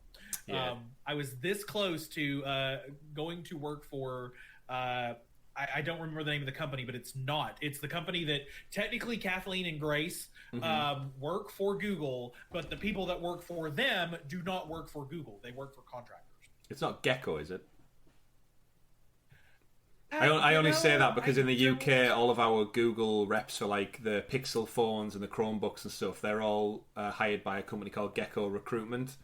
Yeah. I was this close to going to work for. I don't remember the name of the company, but it's not. It's the company that technically Kathleen and Grace work for Google, but the people that work for them do not work for Google. They work for contractors. It's not Gecko, is it? I only say that because in the UK, all of our Google reps for like the Pixel phones and the Chromebooks and stuff, they're all hired by a company called Gecko Recruitment,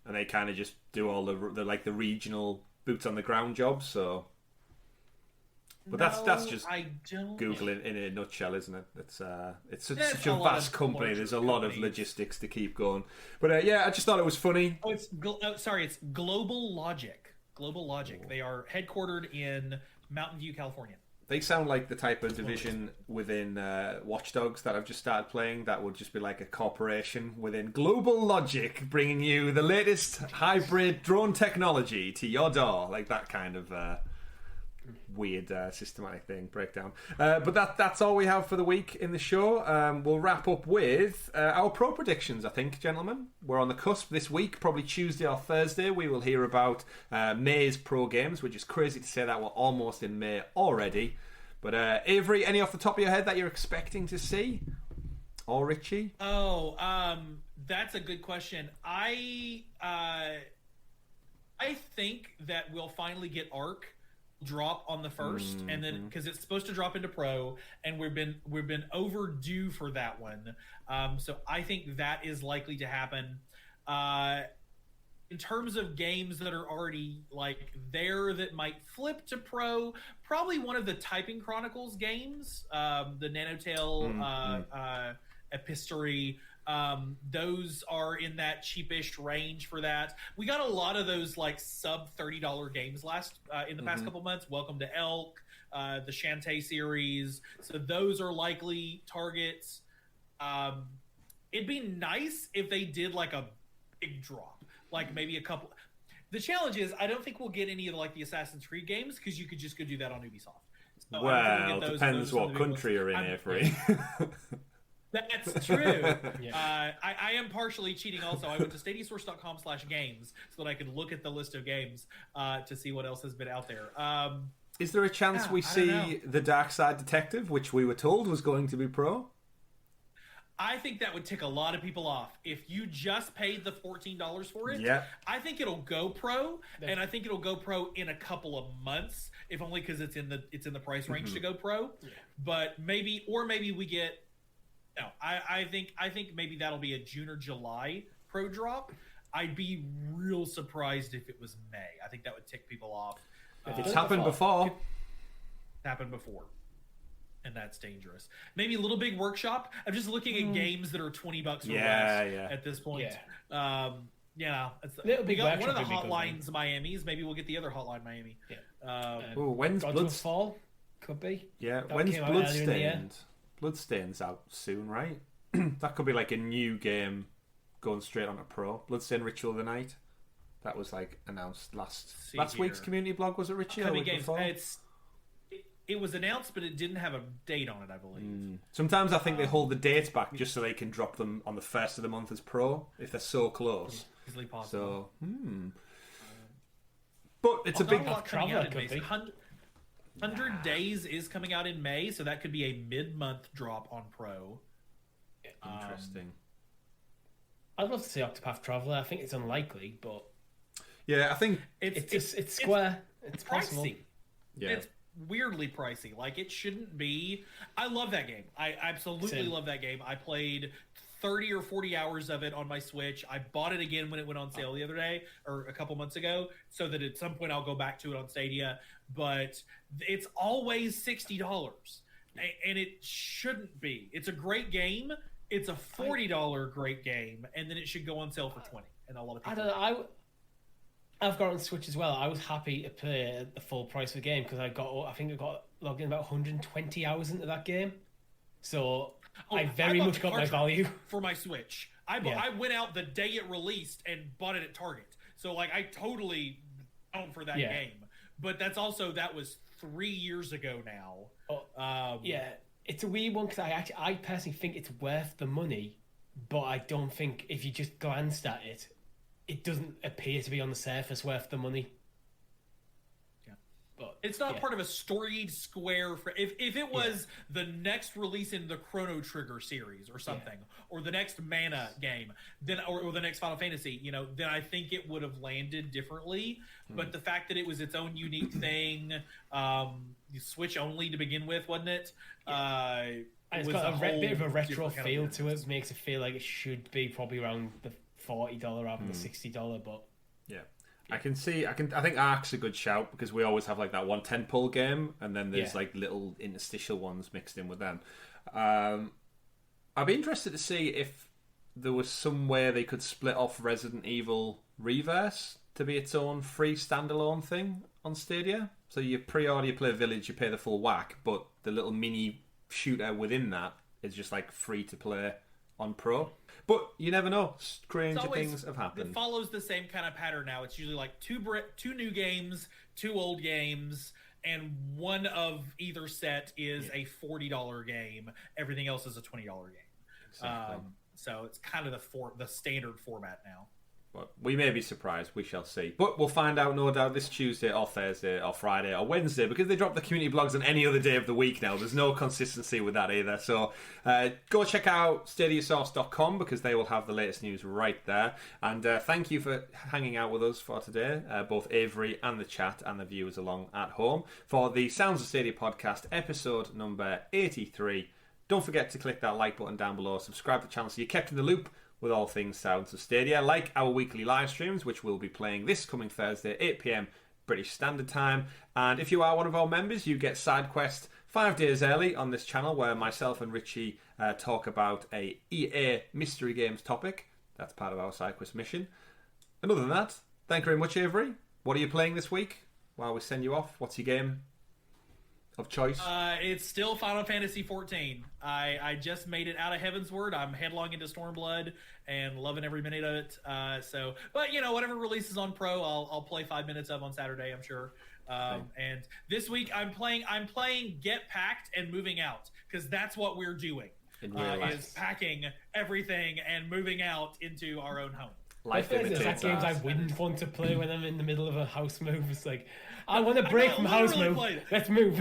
and they kind of just do all the regional boots on the ground jobs. So. But that's just Google in a nutshell, isn't it? It's such a vast company. There's a lot of logistics to keep going. But I just thought it was funny. Oh, it's Global Logic. Global Logic. They are headquartered in Mountain View, California. They sound like the type of division within Watch Dogs that I've just started playing. That would just be like a corporation within Global Logic, bringing you the latest hybrid drone technology to your door, like that kind of. Weird systematic thing breakdown, but that's all we have for the week in the show. We'll wrap up with our pro predictions. I think, gentlemen, we're on the cusp this week. Probably Tuesday or Thursday we will hear about May's pro games, which is crazy to say that we're almost in May already. But Avery, any off the top of your head that you're expecting to see, or Richie? That's a good question. I think that we'll finally get Ark drop on the first, and then because it's supposed to drop into Pro, and we've been overdue for that one. So I think that is likely to happen. In terms of games that are already like there that might flip to Pro, probably one of the Typing Chronicles games, the Nanotale Epistory. Those are in that cheapish range for that. We got a lot of those like sub $30 games in the past couple months. Welcome to Elk, the Shantae series. So those are likely targets. It'd be nice if they did like a big drop. Like maybe a couple. The challenge is I don't think we'll get any of like the Assassin's Creed games because you could just go do that on Ubisoft. So well, depends what country you're in, Avery. That's true. I am partially cheating also. I went to StadiaSource.com/games so that I could look at the list of games to see what else has been out there. Is there a chance we see the Dark Side Detective, which we were told was going to be Pro? I think that would tick a lot of people off. If you just paid the $14 for it, I think it'll go Pro, and I think it'll go Pro in a couple of months, if only because it's in the price range to go Pro. Yeah. But maybe we get. No, I think maybe that'll be a June or July Pro drop. I'd be real surprised if it was May. I think that would tick people off. It's happened before. Happened before. And that's dangerous. Maybe Little Big Workshop. I'm just looking at games that are $20 or less at this point. It's, Little we Big got one of the Workshop Hotlines Miami's. Maybe we'll get the other Hotline Miami. When's Bloodfall? Could be. Yeah, when's Bloodstained? Bloodstained's out soon, right? That could be like a new game going straight onto Pro. Bloodstained Ritual of the Night. That was like announced last week's community blog. Was it Richie? It was announced, but it didn't have a date on it, I believe. Sometimes I think they hold the dates back just so they can drop them on the first of the month as Pro if they're so close. Easily possible. So, but it's a big traveler. 100 Days is coming out in May, so that could be a mid-month drop on Pro. Interesting. I'd love to see Octopath Traveler. I think it's unlikely, but yeah, I think it's Square. It's possible. Pricey. Yeah, it's weirdly pricey. Like it shouldn't be. I love that game. I absolutely love that game. I played 30 or 40 hours of it on my Switch. I bought it again when it went on sale the other day or a couple months ago, so that at some point I'll go back to it on Stadia. But it's always $60, and it shouldn't be. It's a great game. It's a $40 great game, and then it should go on sale for $20. And a lot of people. I don't know. I've got it on Switch as well. I was happy to pay at the full price of the game because I think I got logged in about 120 hours into that game. So I very much got my value for my Switch. I went out the day it released and bought it at Target. So like I totally own for that game. But that was 3 years ago now. It's a weird one because I personally think it's worth the money, but I don't think if you just glanced at it, it doesn't appear to be on the surface worth the money. Yeah, but it's not part of a storied Square. If it was the next release in the Chrono Trigger series or something, or the next Mana game, then or the next Final Fantasy, then I think it would have landed differently. But the fact that it was its own unique thing, Switch only to begin with, wasn't it? And it's got a bit of a retro feel to it. Makes it feel like it should be probably around the $40 rather than the $60. But I think Ark's a good shout because we always have like that one tentpole game, and then there's like little interstitial ones mixed in with them. I'd be interested to see if there was some way they could split off Resident Evil Reverse to be its own free standalone thing on Stadia. So you pre-order, you play Village, you pay the full whack, but the little mini shooter within that is just like free to play on Pro. But you never know. Stranger things have happened. It follows the same kind of pattern now. It's usually like two new games, two old games, and one of either set is a $40 game. Everything else is a $20 game. Exactly. So it's kind of the standard format now. But we may be surprised. We shall see. But we'll find out, no doubt, this Tuesday or Thursday or Friday or Wednesday, because they drop the community blogs on any other day of the week now. There's no consistency with that either. So go check out StadiaSource.com, because they will have the latest news right there. And thank you for hanging out with us for today, both Avery and the chat and the viewers along at home, for the Sounds of Stadia podcast, episode number 83. Don't forget to click that like button down below, subscribe to the channel so you're kept in the loop with all things Sounds of Stadia, like our weekly live streams, which we'll be playing this coming Thursday, 8 PM British Standard Time. And if you are one of our members, you get side quest 5 days early on this channel, where myself and Richie talk about a EA mystery games topic. That's part of our side quest mission. And other than that, thank you very much, Avery. What are you playing this week while we send you off? What's your game of choice? It's still Final Fantasy XIV. I just made it out of Heavensward. I'm headlong into Stormblood and loving every minute of it. But you know, whatever releases on Pro, I'll play 5 minutes of on Saturday, I'm sure. And this week I'm playing Get Packed and Moving Out, because that's what we're doing. Is packing everything and moving out into our own home. Life imitates games I wouldn't want to play when I'm in the middle of a house move. It's like, I want to break from house move. Let's move.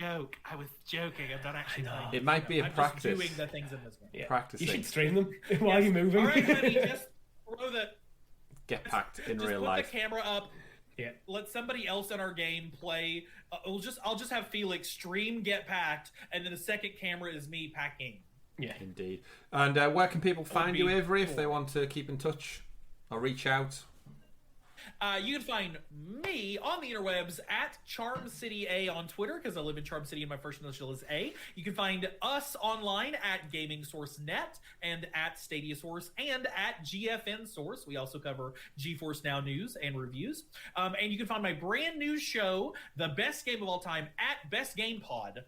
Joke. I was joking. I'm not actually playing. It might be a practice. Just doing the things in this one. Yeah. Practicing. You should stream them while you're moving. All right, honey, just throw the... Get packed in real put life. The camera up. Yeah. Let somebody else in our game play. I'll just have Felix stream Get Packed, and then the second camera is me packing. Yeah, indeed. And where can people find you, Avery, if they want to keep in touch or reach out? You can find me on the interwebs at Charm City A on Twitter, because I live in Charm City and my first initial is A. You can find us online at Gaming Source Net and at StadiaSource and at GFN Source. We also cover GeForce Now news and reviews. And you can find my brand new show, The Best Game of All Time, at Best Game Pod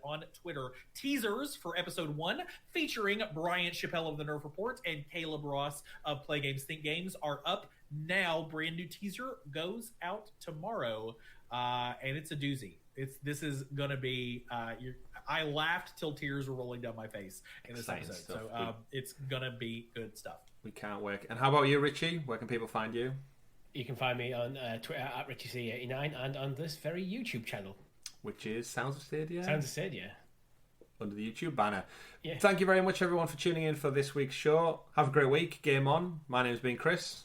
on Twitter. Teasers for episode 1 featuring Bryant Chappelle of the Nerf Report and Caleb Ross of Play Games Think Games are up now. Brand new teaser goes out tomorrow, and it's a doozy. This is gonna be I laughed till tears were rolling down my face in this episode. Stuff. So it's gonna be good stuff. We can't wait. And how about you, Richie? Where can people find you? You can find me on Twitter at RichieC89 and on this very YouTube channel, which is Sounds of Stadia. Sounds of Stadia, under the YouTube banner. Yeah. Thank you very much, everyone, for tuning in for this week's show. Have a great week. Game on. My name's been Chris.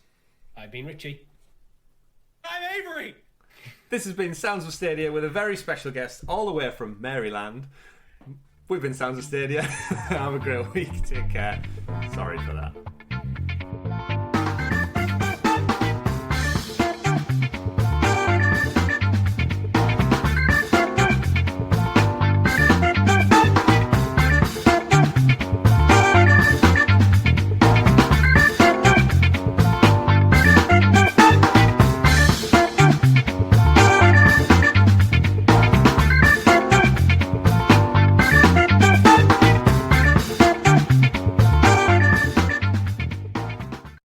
I've been Richie. I'm Avery. This has been Sounds of Stadia with a very special guest all the way from Maryland. We've been Sounds of Stadia. Have a great week. Take care. Sorry for that.